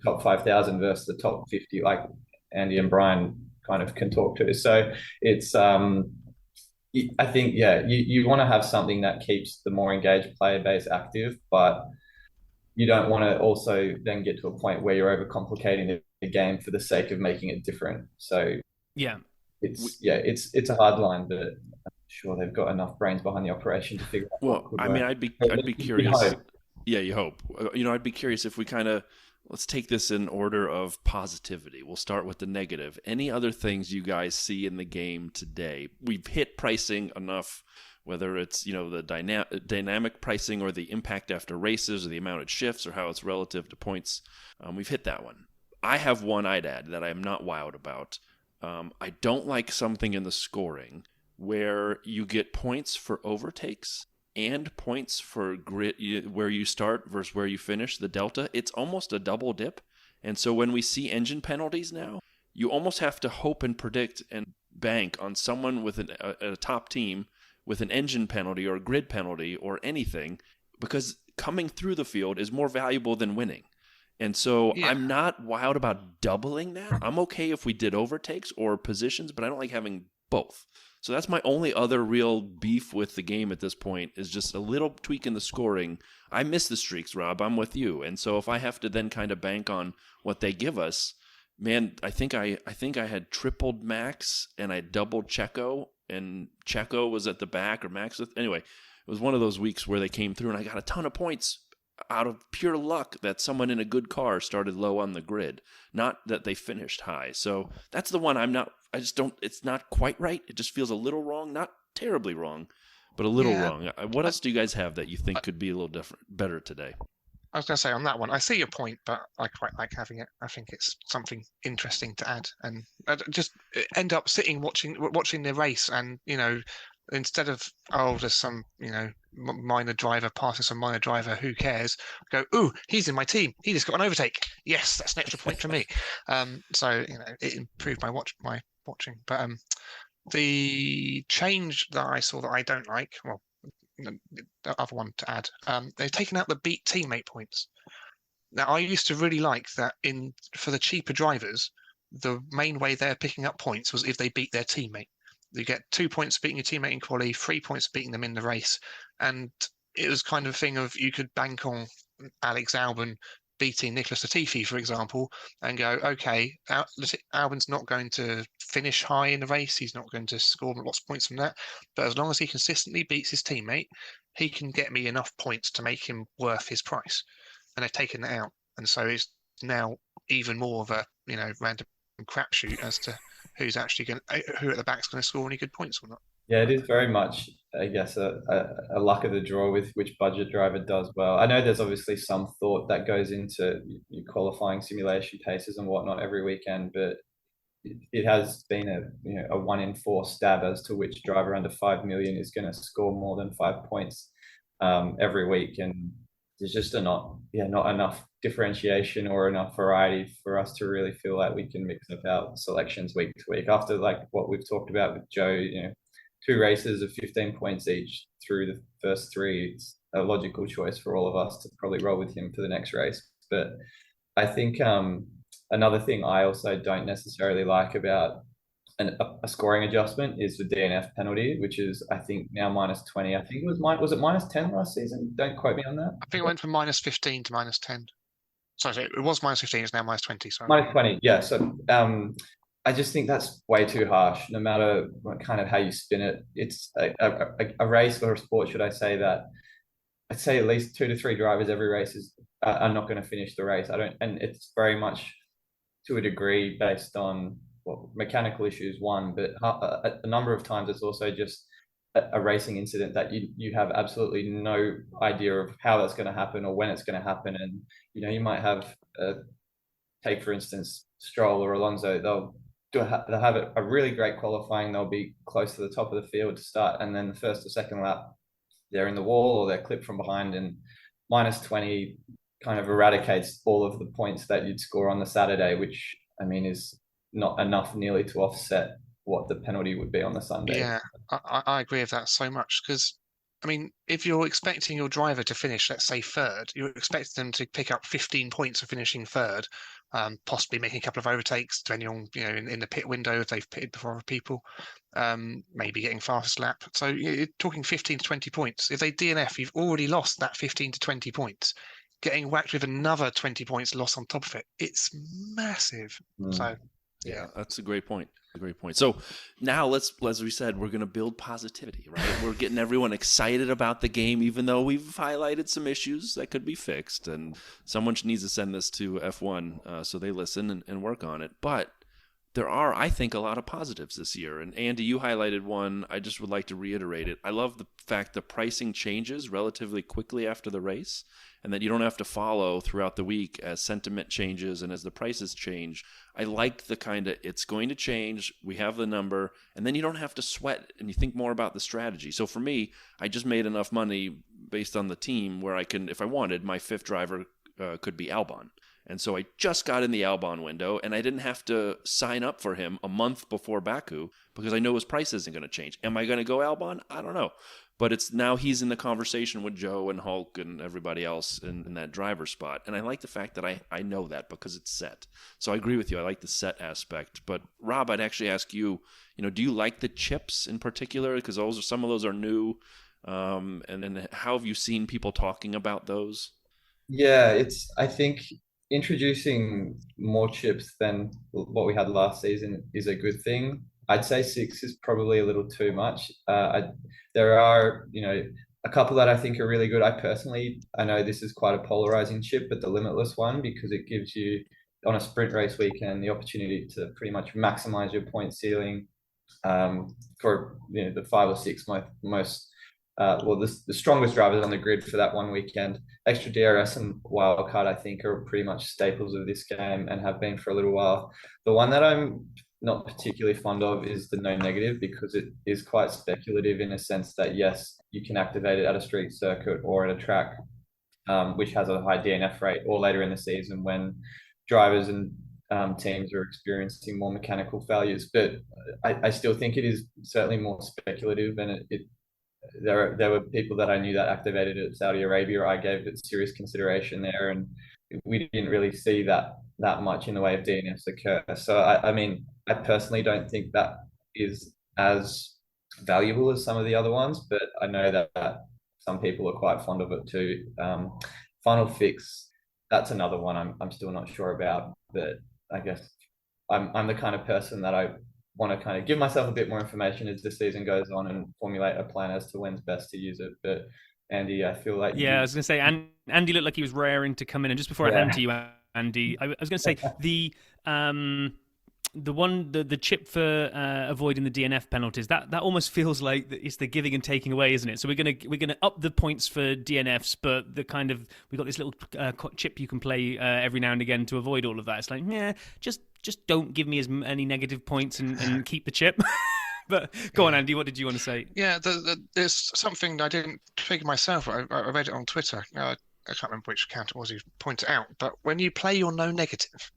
top 5,000 versus the top 50, like Andy and Brian kind of can talk to. So it's, I think, you want to have something that keeps the more engaged player base active, but you don't want to also then get to a point where you're overcomplicating the game for the sake of making it different. So yeah, it's a hard line, but sure they've got enough brains behind the operation to figure out what Well, could I mean, work. I'd be You curious. hope. Yeah, you hope. I'd be curious if we kind of let's take this in order of positivity. We'll start with the negative. Any other things you guys see in the game today? We've hit pricing enough, whether it's the dynamic pricing or the impact after races or the amount it shifts or how it's relative to points. We've hit that one. I have one I'd add that I am not wild about. I don't like something in the scoring where you get points for overtakes and points for where you start versus where you finish, the delta. It's almost a double dip. And so when we see engine penalties now, you almost have to hope and predict and bank on someone with a top team with an engine penalty or a grid penalty or anything, because coming through the field is more valuable than winning. And so I'm not wild about doubling that. I'm okay if we did overtakes or positions, but I don't like having both. So that's my only other real beef with the game at this point, is just a little tweak in the scoring. I miss the streaks, Rob. I'm with you. And so if I have to then kind of bank on what they give us, man, I think I had tripled Max and I doubled Checo, and Checo was at the back, or Max. Anyway, it was one of those weeks where they came through and I got a ton of points out of pure luck that someone in a good car started low on the grid, not that they finished high. So that's the one it's not quite right. It just feels a little wrong, not terribly wrong, but a little wrong. What else do you guys have that you think could be a little better today? I was going to say on that one, I see your point, but I quite like having it. I think it's something interesting to add, and just end up sitting watching the race, and instead of there's some minor driver passing some minor driver, who cares? Go, ooh, he's in my team. He just got an overtake. Yes, that's an extra point for me. So it improved my watching. But the change that I saw that I don't like, well, the other one to add, they've taken out the beat teammate points. Now, I used to really like that for the cheaper drivers, the main way they're picking up points was if they beat their teammate. You get 2 points for beating your teammate in quali, 3 points for beating them in the race. And it was kind of a thing of you could bank on Alex Albon beating Nicholas Latifi, for example, and go, okay, Albon's not going to finish high in the race. He's not going to score lots of points from that. But as long as he consistently beats his teammate, he can get me enough points to make him worth his price. And they've taken that out. And so it's now even more of a, random crapshoot as to who at the back's going to score any good points or not. Yeah, it is very much, I guess, a luck of the draw with which budget driver does well. I know there's obviously some thought that goes into your qualifying simulation paces and whatnot every weekend, but it has been a 1 in 4 stab as to which driver under 5 million is going to score more than 5 points every week, and there's just not enough differentiation or enough variety for us to really feel like we can mix up our selections week to week. After like what we've talked about with Joe, 2 races of 15 points each through the first 3, it's a logical choice for all of us to probably roll with him for the next race. But I think another thing I also don't necessarily like about a scoring adjustment is the DNF penalty, which is, I think, now -20. I think was it -10 last season? Don't quote me on that. I think it went from -15 to -10. Sorry, it was -15, it's now -20. Sorry. -20, yeah. So I just think that's way too harsh, no matter what kind of how you spin it. It's a race or a sport, should I say, that I'd say at least 2 to 3 drivers every race are not going to finish the race. And it's very much to a degree based on mechanical issues, one, but a number of times it's also just a racing incident that you have absolutely no idea of how that's going to happen or when it's going to happen. And you might have take, for instance, Stroll or Alonso. They'll have a really great qualifying. They'll be close to the top of the field to start, and then the first or second lap they're in the wall or they're clipped from behind, and -20 kind of eradicates all of the points that you'd score on the Saturday, which I mean is not enough nearly to offset what the penalty would be on the Sunday. Yeah, I agree with that so much, because I mean, if you're expecting your driver to finish, let's say 3rd, you're expecting them to pick up 15 points for finishing 3rd, possibly making a couple of overtakes, depending on, in the pit window, if they've pitted before other people, maybe getting fastest lap. So you're talking 15 to 20 points. If they DNF, you've already lost that 15 to 20 points. Getting whacked with another 20 points loss on top of it, it's massive. So Yeah, that's a great point. A great point. So now as we said, we're going to build positivity, right? We're getting everyone excited about the game, even though we've highlighted some issues that could be fixed. And someone needs to send this to F1 so they listen and work on it. But there are, I think, a lot of positives this year. And Andy, you highlighted one. I just would like to reiterate it. I love the fact the pricing changes relatively quickly after the race, and that you don't have to follow throughout the week as sentiment changes and as the prices change. I like the kind of, it's going to change, we have the number, and then you don't have to sweat and you think more about the strategy. So for me, I just made enough money based on the team where I can, if I wanted, my fifth driver could be Albon. And so I just got in the Albon window, and I didn't have to sign up for him a month before Baku because I know his price isn't going to change. Am I going to go Albon? I don't know. But it's now he's in the conversation with Joe and Hulk and everybody else in that driver spot. And I like the fact that I know that because it's set. So I agree with you. I like the set aspect. But Rob, I'd actually ask you, do you like the chips in particular? Because some of those are new. And how have you seen people talking about those? Yeah, I think introducing more chips than what we had last season is a good thing. I'd say 6 is probably a little too much. There are, a couple that I think are really good. I know this is quite a polarizing chip, but the limitless one, because it gives you on a sprint race weekend the opportunity to pretty much maximize your point ceiling for the 5 or 6 most the strongest drivers on the grid for that one weekend. Extra DRS and wildcard, I think, are pretty much staples of this game and have been for a little while. The one that I'm not particularly fond of is the no negative, because it is quite speculative in a sense that, yes, you can activate it at a street circuit or at a track which has a high DNF rate, or later in the season when drivers and teams are experiencing more mechanical failures. But I still think it is certainly more speculative, and there were people that I knew that activated it at Saudi Arabia. I gave it serious consideration there, and we didn't really see that much in the way of DNFs occur. So I personally don't think that is as valuable as some of the other ones, but I know that some people are quite fond of it too. Final fix, that's another one I'm still not sure about, but I guess I'm the kind of person that I want to kind of give myself a bit more information as the season goes on and formulate a plan as to when's best to use it. But Andy, I feel like I was going to say, Andy looked like he was raring to come in, and just before I hand to you, Andy, I was going to say the chip for avoiding the DNF penalties, that almost feels like it's the giving and taking away, isn't it? So we're gonna up the points for DNFs, but we got this little chip you can play every now and again to avoid all of that. It's like, just don't give me as many negative points and keep the chip. But go on, Andy, what did you want to say? Yeah, there's something I didn't figure myself. I read it on Twitter. I can't remember which account it was who pointed out, but when you play your no negative,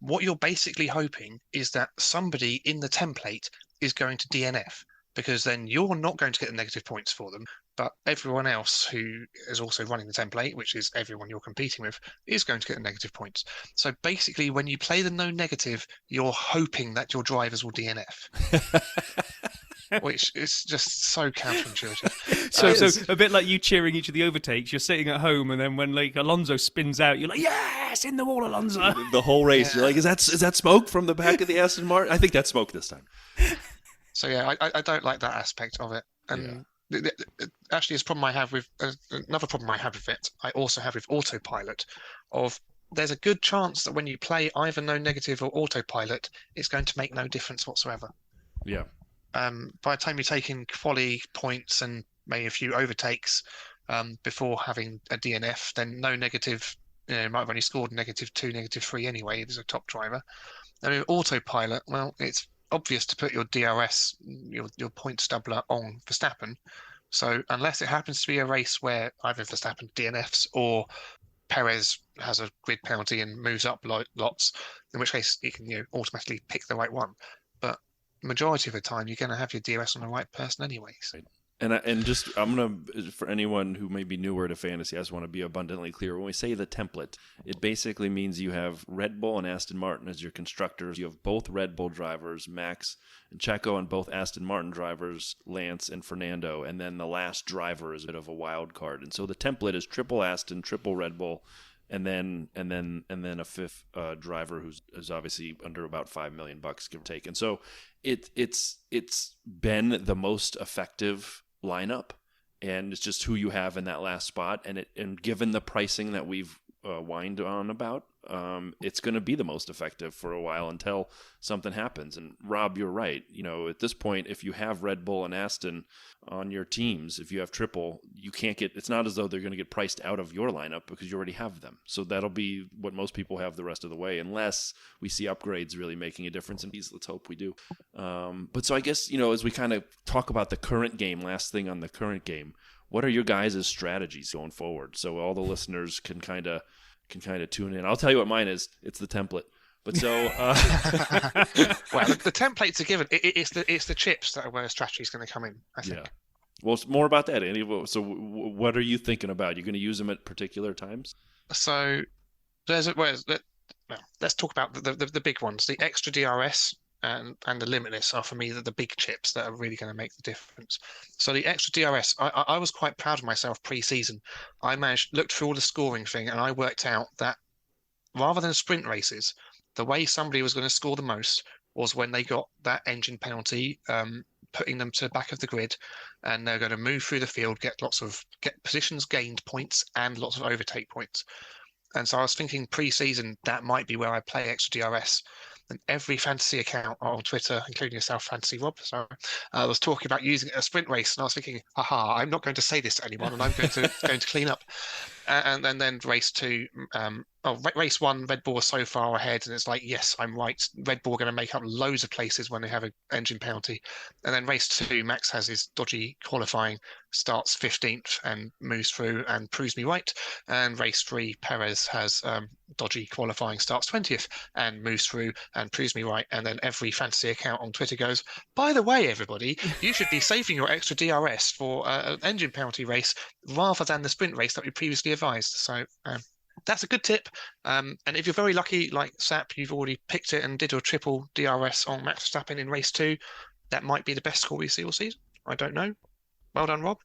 what you're basically hoping is that somebody in the template is going to DNF, because then you're not going to get the negative points for them, but everyone else who is also running the template, which is everyone you're competing with, is going to get the negative points. So basically, when you play the no negative, you're hoping that your drivers will DNF. Which is just so counterintuitive. So a bit like you cheering each of the overtakes. You're sitting at home, and then when Alonso spins out, you're like, "Yes, in the wall, Alonso!" The whole race, you're like, "Is that smoke from the back of the Aston Martin?" I think that's smoke this time. So I don't like that aspect of it. And actually, it's a problem I have with another problem I have with it. I also have with autopilot. There's a good chance that when you play either no negative or autopilot, it's going to make no difference whatsoever. Yeah. By the time you're taking quali points and maybe a few overtakes before having a DNF, then no negative, might have only scored -2, -3 anyway. There's a top driver. I mean, autopilot, well, it's obvious to put your DRS, your points doubler on Verstappen. So unless it happens to be a race where either Verstappen DNFs or Perez has a grid penalty and moves up lots, in which case you can automatically pick the right one. But majority of the time, you're going to have your DRS on the right person anyway. So. And just I'm gonna, for anyone who may be newer to fantasy, I just want to be abundantly clear. When we say the template, it basically means you have Red Bull and Aston Martin as your constructors. You have both Red Bull drivers, Max and Checo, and both Aston Martin drivers, Lance and Fernando. And then the last driver is a bit of a wild card. And so the template is triple Aston, triple Red Bull, and then a fifth driver who's obviously under about $5 million give or take. And so it's been the most effective lineup, and it's just who you have in that last spot, and given the pricing that we've whined on about, it's going to be the most effective for a while until something happens. And Rob, you're right. At this point, if you have Red Bull and Aston on your teams, if you have triple, you can't get. It's not as though they're going to get priced out of your lineup because you already have them. So that'll be what most people have the rest of the way, unless we see upgrades really making a difference. And let's hope we do. But so I guess as we kind of talk about the current game, last thing on the current game, what are your guys' strategies going forward? So all the listeners can kind of tune in. I'll tell you what mine is. It's the template. But so, well, the templates are given. It's the chips that are where strategy is going to come in, I think. Yeah. Well, it's more about that, Andy. So, what are you thinking about? You're going to use them at particular times? So, let's talk about the big ones. The extra DRS and the limitless are for me the big chips that are really going to make the difference. So the extra DRS, I was quite proud of myself pre-season. I looked through all the scoring thing, and I worked out that rather than sprint races, the way somebody was going to score the most was when they got that engine penalty, putting them to the back of the grid, and they're going to move through the field, get positions gained points and lots of overtake points. And so I was thinking pre-season that might be where I play extra DRS. And every fantasy account on Twitter, including yourself, Fantasy Rob, was talking about using it in a sprint race, and I was thinking, I'm not going to say this to anyone, and I'm going to clean up. And then race two, race one, Red Bull was so far ahead, and it's like, yes, I'm right. Red Bull are going to make up loads of places when they have an engine penalty. And then race two, Max has his dodgy qualifying, starts 15th and moves through and proves me right. And race three, Perez has dodgy qualifying, starts 20th and moves through and proves me right. And then every fantasy account on Twitter goes, by the way, everybody, you should be saving your extra DRS for an engine penalty race rather than the sprint race that we previously advised. So that's a good tip. And if you're very lucky, like Sap, you've already picked it and did your triple DRS on Max Verstappen in race two, that might be the best score we see all season. I don't know. Well done, Rob.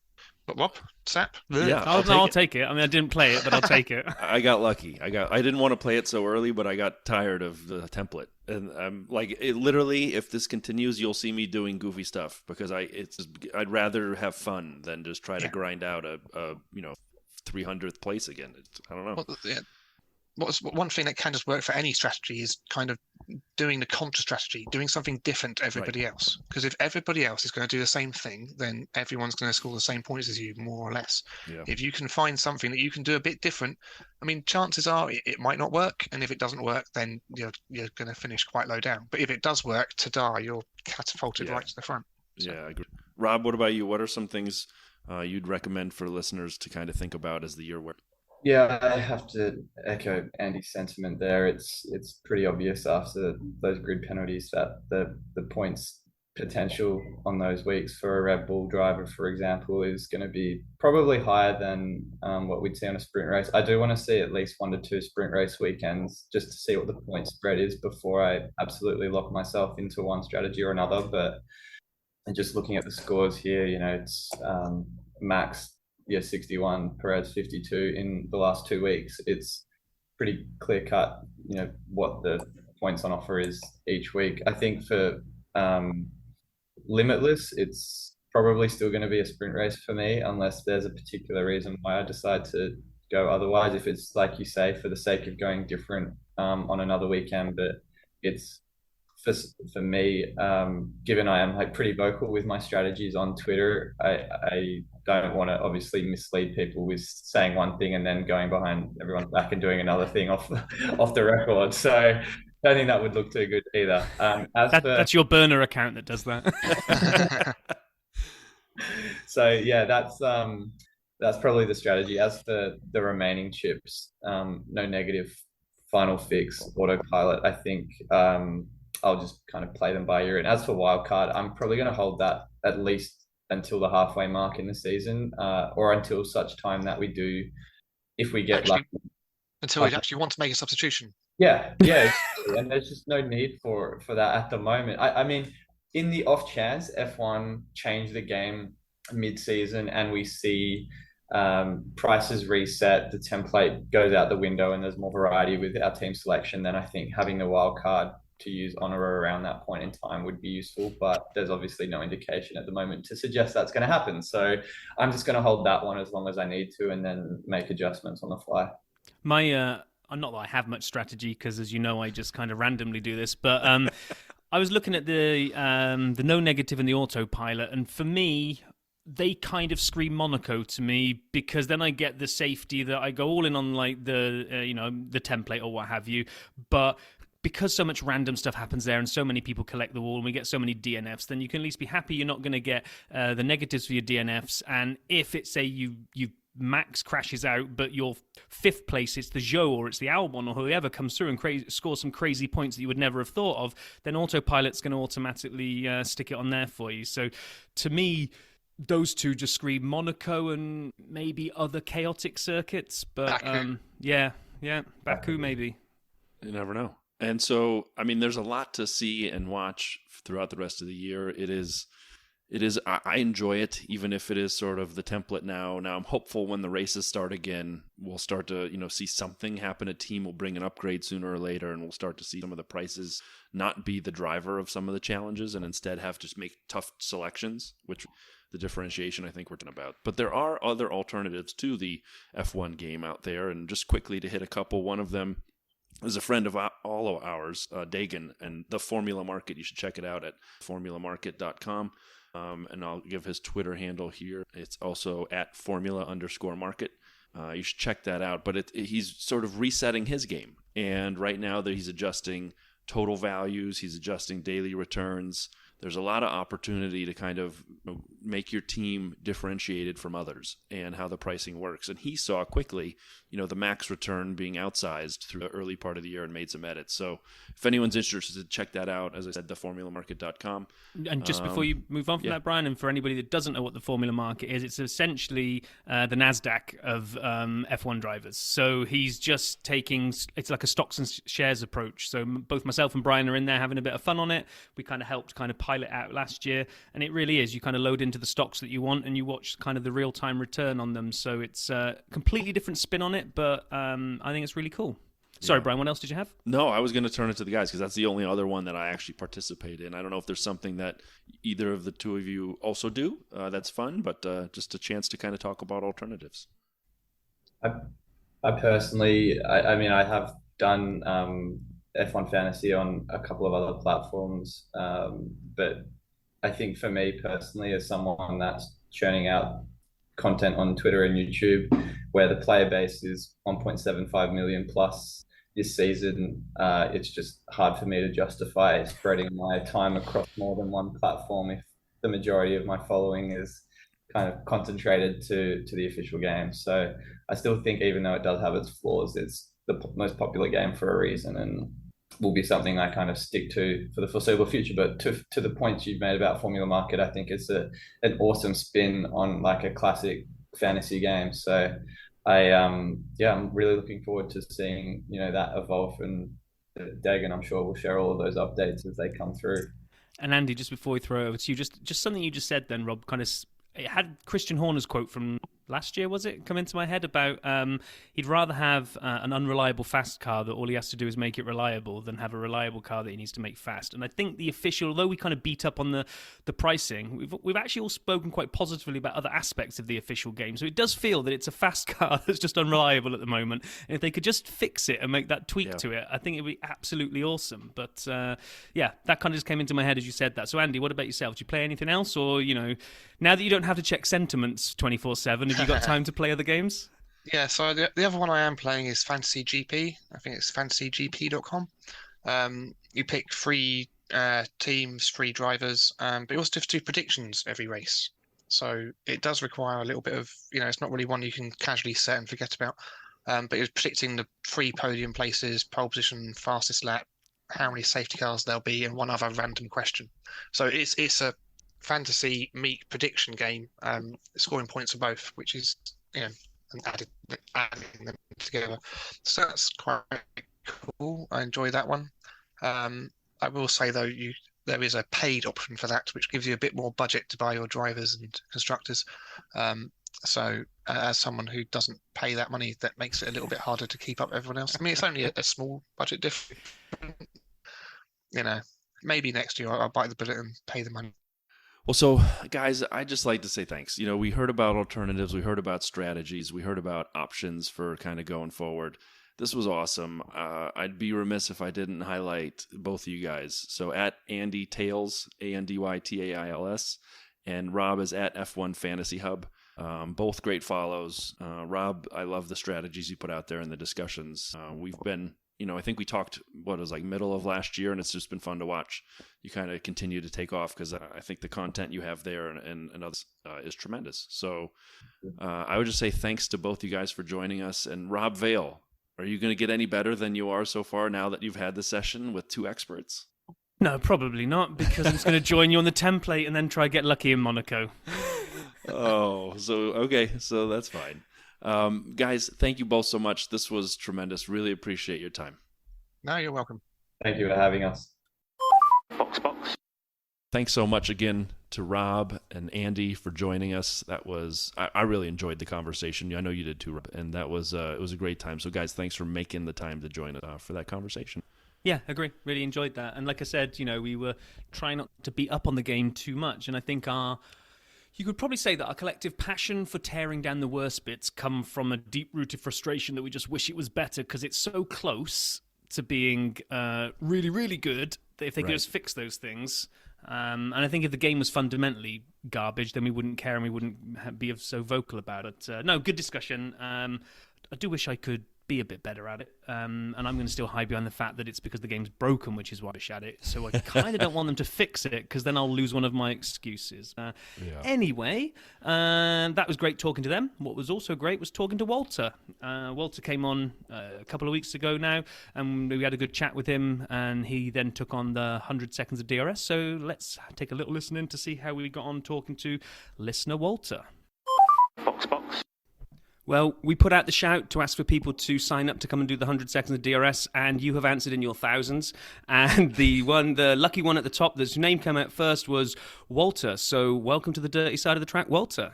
But Rob, Sap? Yeah, I'll take it. I mean, I didn't play it, but I'll take it. I got lucky. I didn't want to play it so early, but I got tired of the template. And I'm like, literally, if this continues, you'll see me doing goofy stuff because I'd rather have fun than just try to grind out a 300th place again. I don't know. Well, one thing that can just work for any strategy is kind of doing the contra strategy, doing something different to everybody else. Because if everybody else is going to do the same thing, then everyone's going to score the same points as you, more or less. Yeah. If you can find something that you can do a bit different, I mean, chances are it might not work. And if it doesn't work, then you're going to finish quite low down. But if it does work, ta-da, you're catapulted right to the front. So. Yeah, I agree. Rob, what about you? What are some things you'd recommend for listeners to kind of think about as the year works? Yeah, I have to echo Andy's sentiment there. It's pretty obvious after those grid penalties that the points potential on those weeks for a Red Bull driver, for example, is going to be probably higher than what we'd see on a sprint race. I do want to see at least 1 to 2 sprint race weekends just to see what the point spread is before I absolutely lock myself into one strategy or another. But just looking at the scores here, it's Max 61, Perez 52 in the last 2 weeks. It's pretty clear cut, what the points on offer is each week. I think for Limitless, it's probably still going to be a sprint race for me, unless there's a particular reason why I decide to go otherwise. If it's like you say, for the sake of going different on another weekend, but it's for me, given I am pretty vocal with my strategies on Twitter, I don't want to obviously mislead people with saying one thing and then going behind everyone's back and doing another thing off the record. So I don't think that would look too good either. That's your burner account that does that. So yeah, that's probably the strategy. As for the remaining chips, no negative, final fix, autopilot. I think I'll just kind of play them by ear. And as for wildcard, I'm probably going to hold that at least until the halfway mark in the season, or until such time that we do, if we get lucky. Until we actually want to make a substitution. Yeah. And there's just no need for that at the moment. I mean, in the off chance F1 change the game mid-season and we see prices reset, the template goes out the window, and there's more variety with our team selection, then I think having the wild card to use on or around that point in time would be useful. But there's obviously no indication at the moment to suggest that's going to happen. So I'm just going to hold that one as long as I need to, and then make adjustments on the fly. Not that I have much strategy, because as you know, I just kind of randomly do this. But I was looking at the no negative and the autopilot, and for me, they kind of scream Monaco to me, because then I get the safety that I go all in on, like the the template or what have you, but because so much random stuff happens there and so many people collect the wall and we get so many DNFs, then you can at least be happy you're not going to get the negatives for your DNFs. And if it's, say, you max crashes out, but your fifth place, it's the Joe or it's the Albon or whoever comes through and scores some crazy points that you would never have thought of, then autopilot's going to automatically stick it on there for you. So to me, those two just scream Monaco and maybe other chaotic circuits. But Baku maybe. You never know. And so, I mean, there's a lot to see and watch throughout the rest of the year. It is. I enjoy it, even if it is sort of the template now. Now, I'm hopeful when the races start again, we'll start to, see something happen. A team will bring an upgrade sooner or later, and we'll start to see some of the prices not be the driver of some of the challenges, and instead have to make tough selections, which the differentiation I think we're talking about. But there are other alternatives to the F1 game out there, and just quickly to hit a couple. One of them is a friend of all of ours, Dagan, and the Formula Market. You should check it out at formulamarket.com. And I'll give his Twitter handle here. It's also at formula_market. You should check that out. But he's sort of resetting his game. And right now he's adjusting total values. He's adjusting daily returns. There's a lot of opportunity to kind of make your team differentiated from others and how the pricing works. And he saw quickly, the max return being outsized through the early part of the year and made some edits. So if anyone's interested, check that out. As I said, theformulamarket.com. And just before you move on from that, Brian, and for anybody that doesn't know what the Formula Market is, it's essentially the NASDAQ of F1 drivers. So he's just it's like a stocks and shares approach. So both myself and Brian are in there having a bit of fun on it. We kind of helped pilot out last year, and it really is, you kind of load into the stocks that you want and you watch kind of the real-time return on them. So it's a completely different spin on it, but I think it's really cool. Sorry, Brian, what else did you have? No, I was going to turn it to the guys because that's the only other one that I actually participate in. I don't know if there's something that either of the two of you also do that's fun, but just a chance to kind of talk about alternatives. I personally, I mean, I have done F1 Fantasy on a couple of other platforms, but I think for me personally, as someone that's churning out content on Twitter and YouTube, where the player base is 1.75 million plus this season, it's just hard for me to justify spreading my time across more than one platform if the majority of my following is kind of concentrated to the official game. So I still think, even though it does have its flaws, it's the most popular game for a reason, and will be something I kind of stick to for the foreseeable future. But to the points you've made about Formula Market, I think it's an awesome spin on like a classic fantasy game. So I'm really looking forward to seeing that evolve, and Dagan, I'm sure, will share all of those updates as they come through. And Andy, just before we throw it over to you, just something you just said then, Rob, kind of, it had Christian Horner's quote from last year, was it, come into my head about he'd rather have an unreliable fast car that all he has to do is make it reliable than have a reliable car that he needs to make fast. And I think the official, although we kind of beat up on the pricing, we've actually all spoken quite positively about other aspects of the official game. So it does feel that it's a fast car that's just unreliable at the moment. And if they could just fix it and make that tweak to it, I think it'd be absolutely awesome. But that kind of just came into my head as you said that. So Andy, what about yourself? Do you play anything else? Or, now that you don't have to check sentiments 24/7, have you got time to play other games? Yeah, so the other one I am playing is Fantasy GP. I think it's fantasygp.com. You pick free teams, free drivers, but you also have to do predictions every race. So it does require a little bit of, it's not really one you can casually set and forget about. But you're predicting the free podium places, pole position, fastest lap, how many safety cars there'll be, and one other random question. So it's a fantasy meet prediction game, scoring points for both, which is and adding them together. So that's quite cool. I enjoy that one. I will say though, there is a paid option for that, which gives you a bit more budget to buy your drivers and constructors. So as someone who doesn't pay that money, that makes it a little bit harder to keep up everyone else. I mean, it's only a small budget difference. Maybe next year I'll bite the bullet and pay the money. Well, so guys, I'd just like to say thanks. We heard about alternatives, we heard about strategies, we heard about options for kind of going forward. This was awesome. I'd be remiss if I didn't highlight both of you guys. So at Andy Tails, ANDYTAILS, and Rob is at F1 Fantasy Hub. Both great follows. Rob, I love the strategies you put out there and the discussions. We've been, I think we talked, middle of last year, and it's just been fun to watch. You kind of continue to take off because I think the content you have there and others is tremendous. So I would just say thanks to both you guys for joining us. And Rob Vale, are you going to get any better than you are so far now that you've had the session with two experts? No, probably not, because I'm just going to join you on the template and then try get lucky in Monaco. Oh, so that's fine. Guys, thank you both so much. This was tremendous. Really appreciate your time. No, you're welcome. Thank you for having us. Box. Thanks so much again to Rob and Andy for joining us. I really enjoyed the conversation. I know you did too, Rob, and it was a great time. So guys, thanks for making the time to join us for that conversation. Yeah, agree. Really enjoyed that. And like I said, we were trying not to beat up on the game too much. And I think you could probably say that our collective passion for tearing down the worst bits come from a deep-rooted frustration that we just wish it was better because it's so close to being really, really good that if they could just fix those things. And I think if the game was fundamentally garbage, then we wouldn't care and we wouldn't be so vocal about it. No, good discussion. I do wish I could be a bit better at it. And I'm going to still hide behind the fact that it's because the game's broken, which is why I wish at it. So I kind of don't want them to fix it because then I'll lose one of my excuses. Anyway, that was great talking to them. What was also great was talking to Walter. Walter came on a couple of weeks ago now, and we had a good chat with him, and he then took on the 100 Seconds of DRS. So let's take a little listen in to see how we got on talking to listener Walter. Box. Well, we put out the shout to ask for people to sign up to come and do the 100 Seconds of DRS, and you have answered in your thousands. And the lucky one at the top, whose name came out first, was Walter. So welcome to the dirty side of the track, Walter.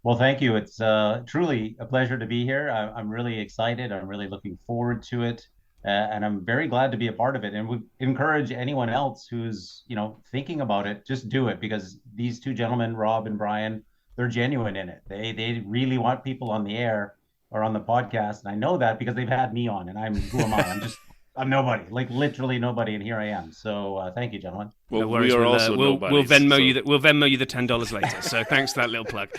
Well, thank you. It's truly a pleasure to be here. I'm really excited. I'm really looking forward to it. And I'm very glad to be a part of it. And would encourage anyone else who's, thinking about it, just do it, because these two gentlemen, Rob and Brian, they're genuine in it. They really want people on the air or on the podcast. And I know that because they've had me on, and who am I? I'm nobody, like literally nobody. And here I am. So thank you, gentlemen. Well, we are also nobody. We'll Venmo you. We'll Venmo you the $10 later. So thanks for that little plug.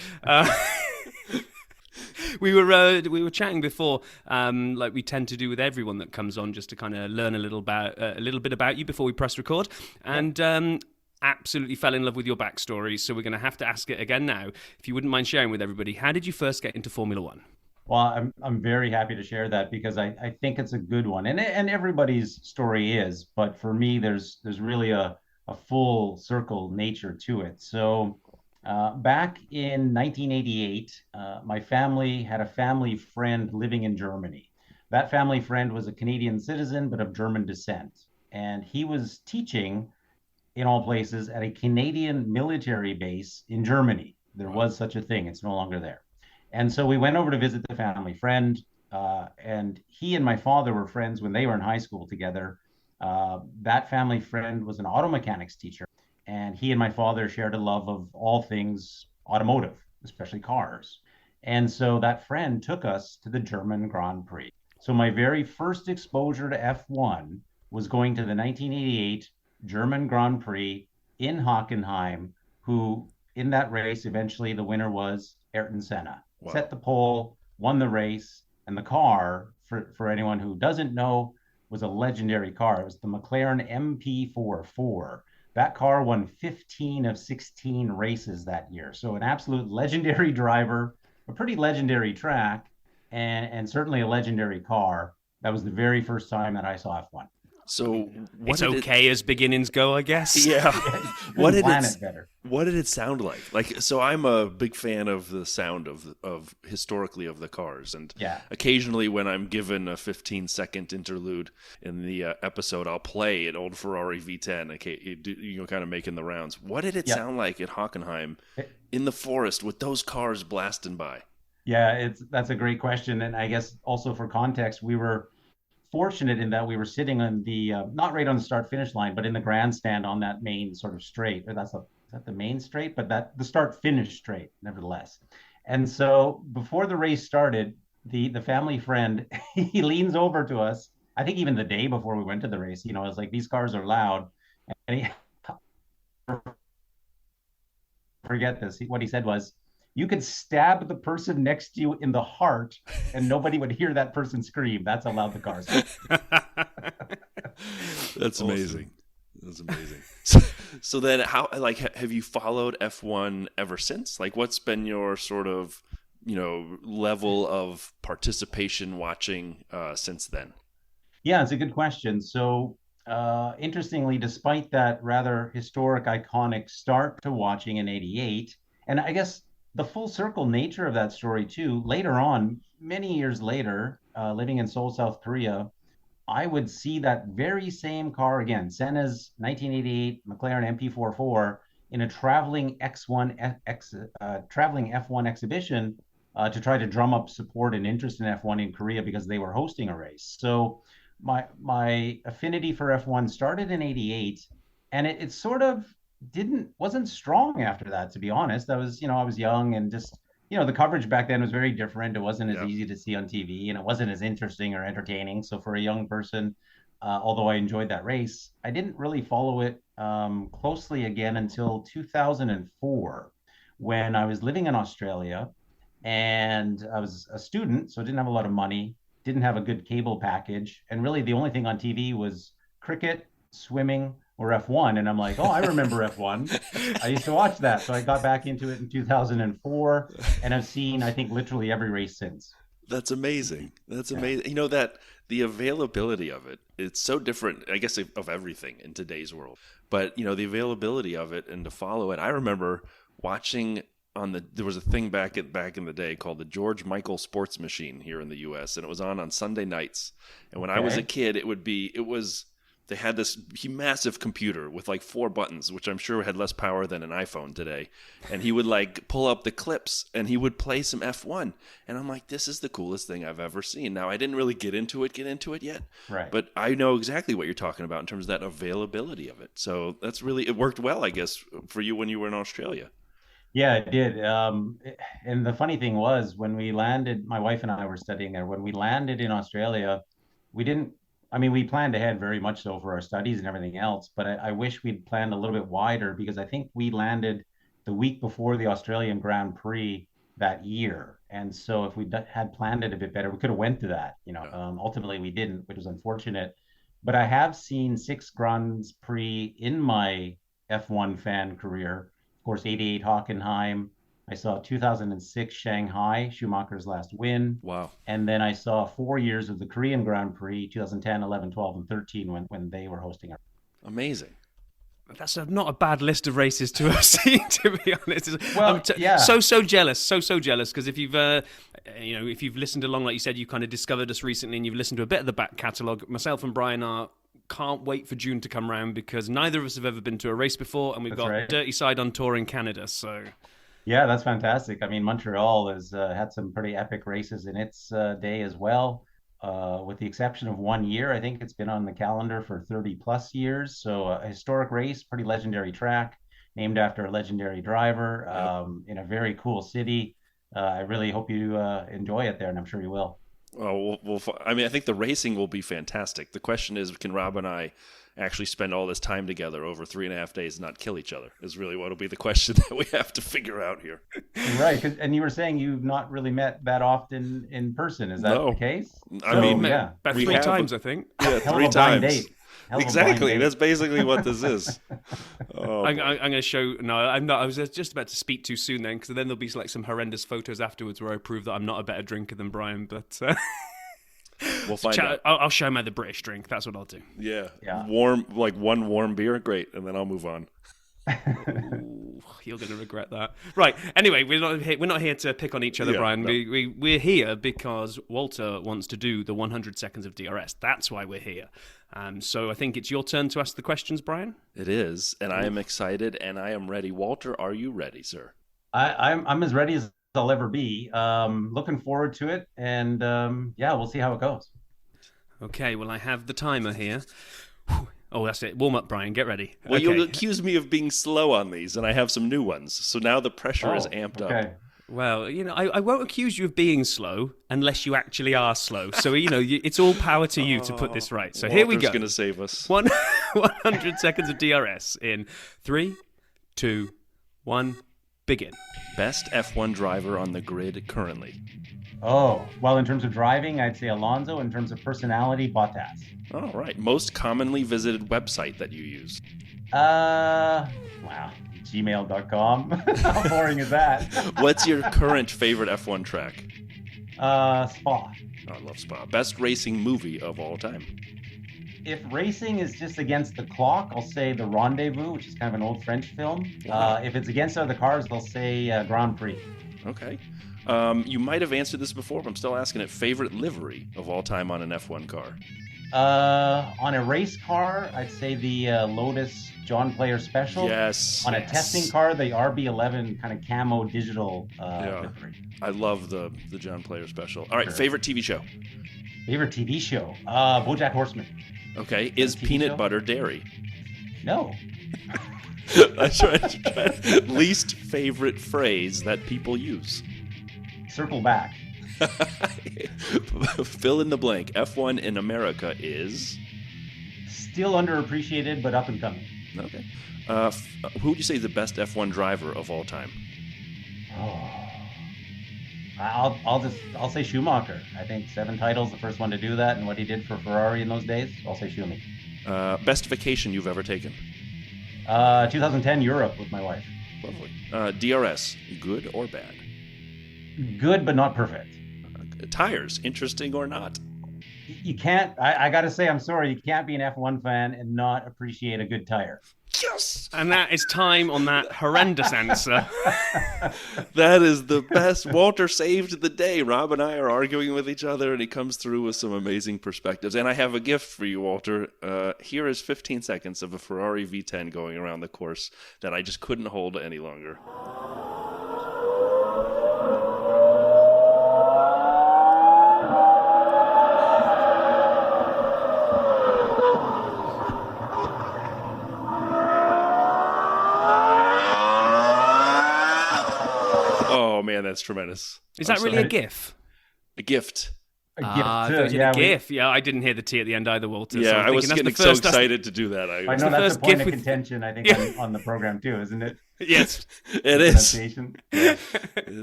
We were chatting before, like we tend to do with everyone that comes on, just to kind of learn a little bit about you before we press record. And absolutely fell in love with your backstory, so we're going to have to ask it again now. If you wouldn't mind sharing with everybody, how did you first get into Formula One? Well, I'm very happy to share that because I think it's a good one, and everybody's story is, but for me, there's really a full circle nature to it. So back in 1988, my family had a family friend living in Germany. That family friend was a Canadian citizen, but of German descent, and he was teaching in all places at a Canadian military base in Germany. There was such a thing. It's no longer there. And so we went over to visit the family friend, and he and my father were friends when they were in high school together. That family friend was an auto mechanics teacher, and he and my father shared a love of all things automotive, especially cars. And so that friend took us to the German Grand Prix. So my very first exposure to F1 was going to the 1988 German Grand Prix in Hockenheim, who in that race, eventually the winner was Ayrton Senna. Wow. Set the pole, won the race, and the car, for anyone who doesn't know, was a legendary car. It was the McLaren MP44. That car won 15 of 16 races that year. So an absolute legendary driver, a pretty legendary track, and certainly a legendary car. That was the very first time that I saw F1. So It's okay as beginnings go, I guess. Yeah. What did Plan it better. What did it sound like? Like, so I'm a big fan of the sound of historically of the cars, and Yeah. occasionally when I'm given a 15-second interlude in the episode, I'll play an old Ferrari V10. Okay, kind of making the rounds. What did it sound like at Hockenheim in the forest with those cars blasting by? Yeah, that's a great question, and I guess also for context, we were fortunate in that we were sitting on the not right on the start finish line, but in the grandstand on that main sort of straight. Or is that the main straight? But that the start finish straight, nevertheless. And so before the race started, the family friend he leans over to us. I think even the day before we went to the race, you know, it's like these cars are loud, and he forget this. What he said was, you could stab the person next to you in the heart and nobody would hear that person scream. That's how loud the cars are. That's amazing. That's amazing. So then how, like, have you followed F1 ever since? Like, what's been your sort of, level of participation watching since then? Yeah, it's a good question. So interestingly, despite that rather historic, iconic start to watching in 88, and I guess the full circle nature of that story too, later on, many years later, living in Seoul, South Korea, I would see that very same car again, Senna's 1988 McLaren MP44 in a traveling traveling F1 exhibition to try to drum up support and interest in F1 in Korea because they were hosting a race. So my affinity for F1 started in 88, and it sort of wasn't strong after that, to be honest. I was young, and just, the coverage back then was very different. It wasn't as easy to see on TV, and it wasn't as interesting or entertaining. So for a young person, although I enjoyed that race, I didn't really follow it closely again until 2004, when I was living in Australia, and I was a student, so I didn't have a lot of money, didn't have a good cable package, and really the only thing on TV was cricket, swimming, or F1. And I'm like, oh, I remember F1. I used to watch that. So I got back into it in 2004, and I've seen, I think, literally every race since. That's amazing. That's amazing. That the availability of it's so different, I guess, of everything in today's world. But, the availability of it and to follow it. I remember watching there was a thing back in the day called the George Michael Sports Machine here in the U.S., and it was on Sunday nights. And when I was a kid, they had this massive computer with like 4 buttons, which I'm sure had less power than an iPhone today. And he would like pull up the clips and he would play some F1. And I'm like, this is the coolest thing I've ever seen. Now, I didn't really get into it yet. Right. But I know exactly what you're talking about in terms of that availability of it. So it worked well, I guess, for you when you were in Australia. Yeah, it did. And the funny thing was, when we landed, my wife and I were studying there. When we landed in Australia, we planned ahead very much so for our studies and everything else, but I wish we'd planned a little bit wider, because I think we landed the week before the Australian Grand Prix that year. And so if we had planned it a bit better, we could have went to that. Ultimately we didn't, which was unfortunate. But I have seen 6 Grand Prix in my F1 fan career. Of course, 88 Hockenheim. I saw 2006 Shanghai, Schumacher's last win. Wow. And then I saw 4 years of the Korean Grand Prix, 2010, 11, 12, and 13, when they were hosting it. Amazing. That's not a bad list of races to have seen, to be honest. Well, I'm so jealous, so jealous, because if you've listened along, like you said, you kind of discovered us recently, and you've listened to a bit of the back catalogue. Myself and Brian can't wait for June to come round, because neither of us have ever been to a race before, and we've got Dirty Side on tour in Canada. So yeah, that's fantastic. I mean, Montreal has had some pretty epic races in its day as well. With the exception of 1 year, I think it's been on the calendar for 30 plus years. So a historic race, pretty legendary track, named after a legendary driver, in a very cool city. I really hope you enjoy it there, and I'm sure you will. Well, I think the racing will be fantastic. The question is, can Rob and I actually spend all this time together over 3.5 days and not kill each other, is really what will be the question that we have to figure out here. Right. And you were saying you've not really met that often in person. Is that the case? About 3 times, I think. Yeah, 3 times. Exactly. That's basically what this is. I'm going to show. No, I'm not. I was just about to speak too soon then, because then there'll be like some horrendous photos afterwards where I prove that I'm not a better drinker than Brian. But We'll find out. I'll show him how the British drink. That's what I'll do. Yeah. Yeah. Warm, like one warm beer, great, and then I'll move on. Ooh, you're going to regret that. Right. Anyway, we're not here to pick on each other, Yeah, Brian. no. We're here because Walter wants to do the 100 seconds of DRS. That's why we're here. So I think it's your turn to ask the questions, Brian. It is, and I am excited, and I am ready. Walter, are you ready, sir? I'm as ready as I'll ever be. Looking forward to it, and yeah, we'll see how it goes. Okay. Well, I have the timer here. Whew. Oh, that's it. Warm up, Brian. Get ready. Well, Okay. you'll accuse me of being slow on these, and I have some new ones. So now the pressure is amped up. Okay. Well, I won't accuse you of being slow unless you actually are slow. So, it's all power to you to put this right. So here we go. Walter's going to save us. 100 seconds of DRS in 3, 2, 1, begin. Best F1 driver on the grid currently. Oh, well, in terms of driving, I'd say Alonso. In terms of personality, Bottas. All right. Most commonly visited website that you use. Wow. Gmail.com. How boring is that? What's your current favorite F1 track? Spa. Oh, I love Spa. Best racing movie of all time. If racing is just against the clock, I'll say The Rendezvous, which is kind of an old French film. Wow. If it's against other cars, I'll say Grand Prix. Okay. You might have answered this before, but I'm still asking it. Favorite livery of all time on an F1 car? On a race car, I'd say the Lotus John Player Special. Yes. On a yes. testing car, the RB11 kind of camo digital Yeah. livery. I love the John Player Special. All right. Sure. Favorite TV show? Favorite TV show? BoJack Horseman. Okay. Is TV peanut show? butter dairy? No. I tried. Least favorite phrase that people use? Circle back. Fill in the blank. F1 in America is... Still underappreciated, but up and coming. Okay. Who would you say is the best F1 driver of all time? Oh. I'll say Schumacher. I think 7 titles, the first one to do that, and what he did for Ferrari in those days. I'll say Schumi. Best vacation you've ever taken? 2010 Europe with my wife. Lovely. DRS, good or bad? Good, but not perfect. Tires, interesting or not? You can't. I got to say, I'm sorry. You can't be an F1 fan and not appreciate a good tire. Yes! And that is time on that horrendous answer. That is the best. Walter saved the day. Rob and I are arguing with each other, and he comes through with some amazing perspectives. And I have a gift for you, Walter. Here is 15 seconds of a Ferrari V10 going around the course that I just couldn't hold any longer. Oh, man, that's tremendous. Is that really a GIF? A gift. A gift, I thought you yeah, had a GIF. Yeah, I didn't hear the T at the end either, Walter. Yeah, so I'm I was thinking getting that's the so first- excited to do that. I the know that's first the point GIF of with- contention, I think, Yeah. on the program too, isn't it? Yes. It is. Pronunciation. It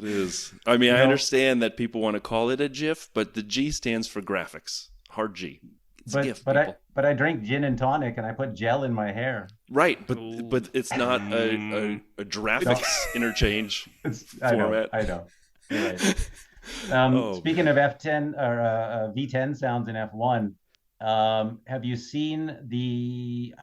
is. I mean, I know- understand that people want to call it a GIF, but the G stands for graphics. Hard G. It's a GIF, people. But I drink gin and tonic and I put gel in my hair. Right, but Ooh. but it's not a graphics interchange. I know. Format. I know. You're right. Oh, Speaking of F10 or V10 sounds in F1, have you seen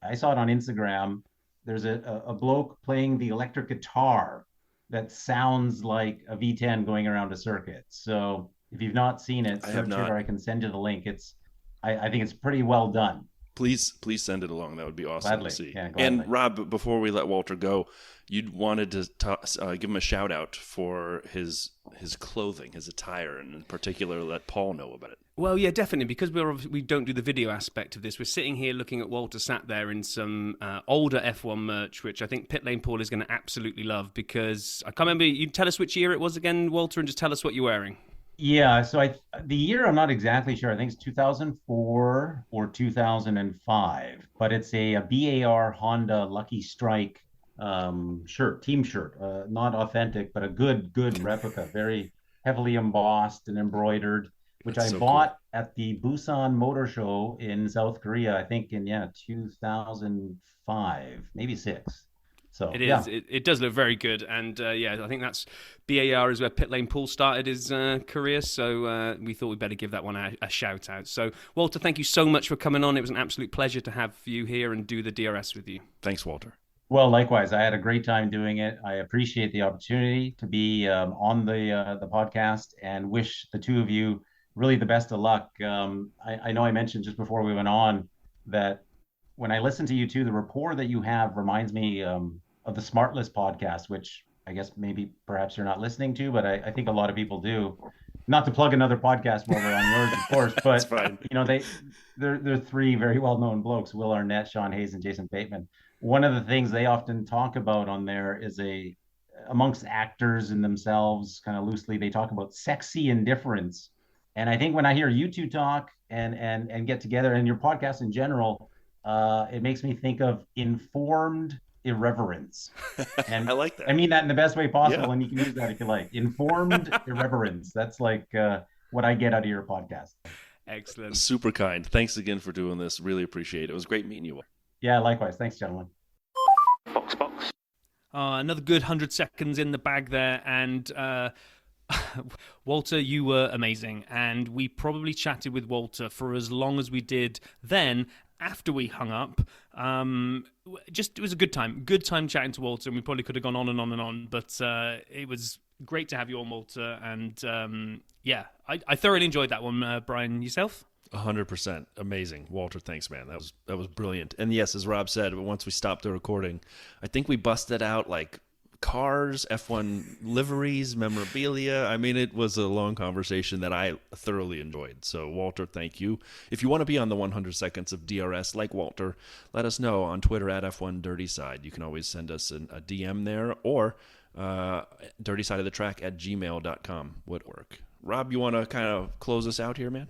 I saw it on Instagram. There's a bloke playing the electric guitar that sounds like a V10 going around a circuit. So if you've not seen it, I have search not. it or I can send you the link. I think it's pretty well done. Please send it along. That would be awesome Gladly. to see. Yeah, gladly. And Rob, before we let Walter go, you wanted to give him a shout out for his clothing, his attire, and in particular, let Paul know about it. Well, yeah, definitely, because we don't do the video aspect of this. We're sitting here looking at Walter sat there in some older F1 merch, which I think Pit Lane Paul is going to absolutely love, because I can't remember, you tell us which year it was again, Walter, and just tell us what you're wearing. Yeah, so the year I'm not exactly sure. I think it's 2004 or 2005, but it's a BAR Honda Lucky Strike team shirt, not authentic, but a good replica, very heavily embossed and embroidered, which That's I so bought at the Busan Motor Show in South Korea, I think in 2005, maybe 6. So It is. It does look very good, and I think that's BAR is where Pit Lane Paul started his career. So we thought we'd better give that one a shout out. So Walter, thank you so much for coming on. It was an absolute pleasure to have you here and do the DRS with you. Thanks, Walter. Well, likewise, I had a great time doing it. I appreciate the opportunity to be on the podcast, and wish the two of you really the best of luck. I know I mentioned just before we went on that when I listen to you two, the rapport that you have reminds me of the Smartless podcast, which I guess maybe perhaps you're not listening to, but I think a lot of people do. Not to plug another podcast while we're on yours, of course, but you know, they're three very well-known blokes: Will Arnett, Sean Hayes, and Jason Bateman. One of the things they often talk about on there is amongst actors and themselves, kind of loosely, they talk about sexy indifference. And I think when I hear you two talk and get together, and your podcast in general, it makes me think of informed irreverence. And I like that. I mean that in the best way possible, and you can use that if you like. Informed irreverence. That's like what I get out of your podcast. Excellent. Super kind. Thanks again for doing this. Really appreciate it. It was great meeting you all. Yeah, likewise. Thanks, gentlemen. Box. Another good 100 seconds in the bag there, and Walter, you were amazing, and we probably chatted with Walter for as long as we did then. After we hung up, it was a good time chatting to Walter, and we probably could have gone on and on and on, but it was great to have you on, Walter, and I thoroughly enjoyed that one. Brian, yourself? 100%. Amazing. Walter, thanks, man. That was brilliant. And yes, as Rob said, once we stopped the recording, I think we busted out like cars, F1 liveries, memorabilia. I mean, it was a long conversation that I thoroughly enjoyed. So, Walter, thank you. If you want to be on the 100 Seconds of DRS like Walter, let us know on Twitter at F1 Dirty Side. You can always send us a DM there, or dirtysideofthetrack@gmail.com would work. Rob, you want to kind of close us out here, man?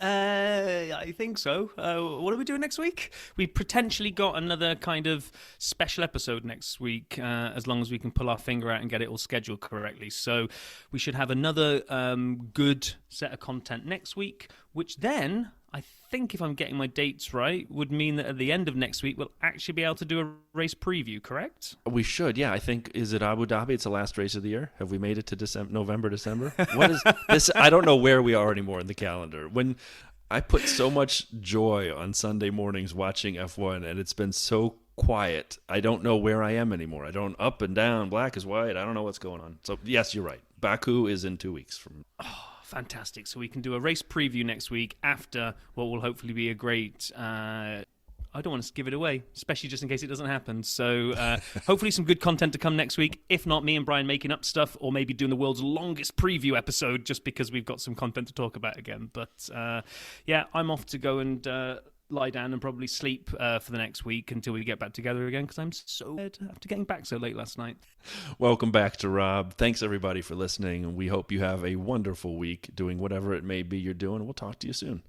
I think so. What are we doing next week? We potentially got another kind of special episode next week, as long as we can pull our finger out and get it all scheduled correctly. So we should have another good set of content next week, which then, I think if I'm getting my dates right, would mean that at the end of next week we'll actually be able to do a race preview, correct? We should, yeah. I think, is it Abu Dhabi? It's the last race of the year. Have we made it to November, December? What is this? I don't know where we are anymore in the calendar. When I put so much joy on Sunday mornings watching F1, and it's been so quiet, I don't know where I am anymore. I don't, up and down, black is white. I don't know what's going on. So yes, you're right. Baku is in 2 weeks from. Fantastic. So we can do a race preview next week after what will hopefully be a great... I don't want to give it away, especially just in case it doesn't happen. So hopefully some good content to come next week. If not, me and Brian making up stuff, or maybe doing the world's longest preview episode just because we've got some content to talk about again. But I'm off to go and lie down and probably sleep for the next week until we get back together again, because I'm so tired after getting back so late last night. Welcome back to Rob. Thanks, everybody, for listening, and we hope you have a wonderful week doing whatever it may be you're doing. We'll talk to you soon.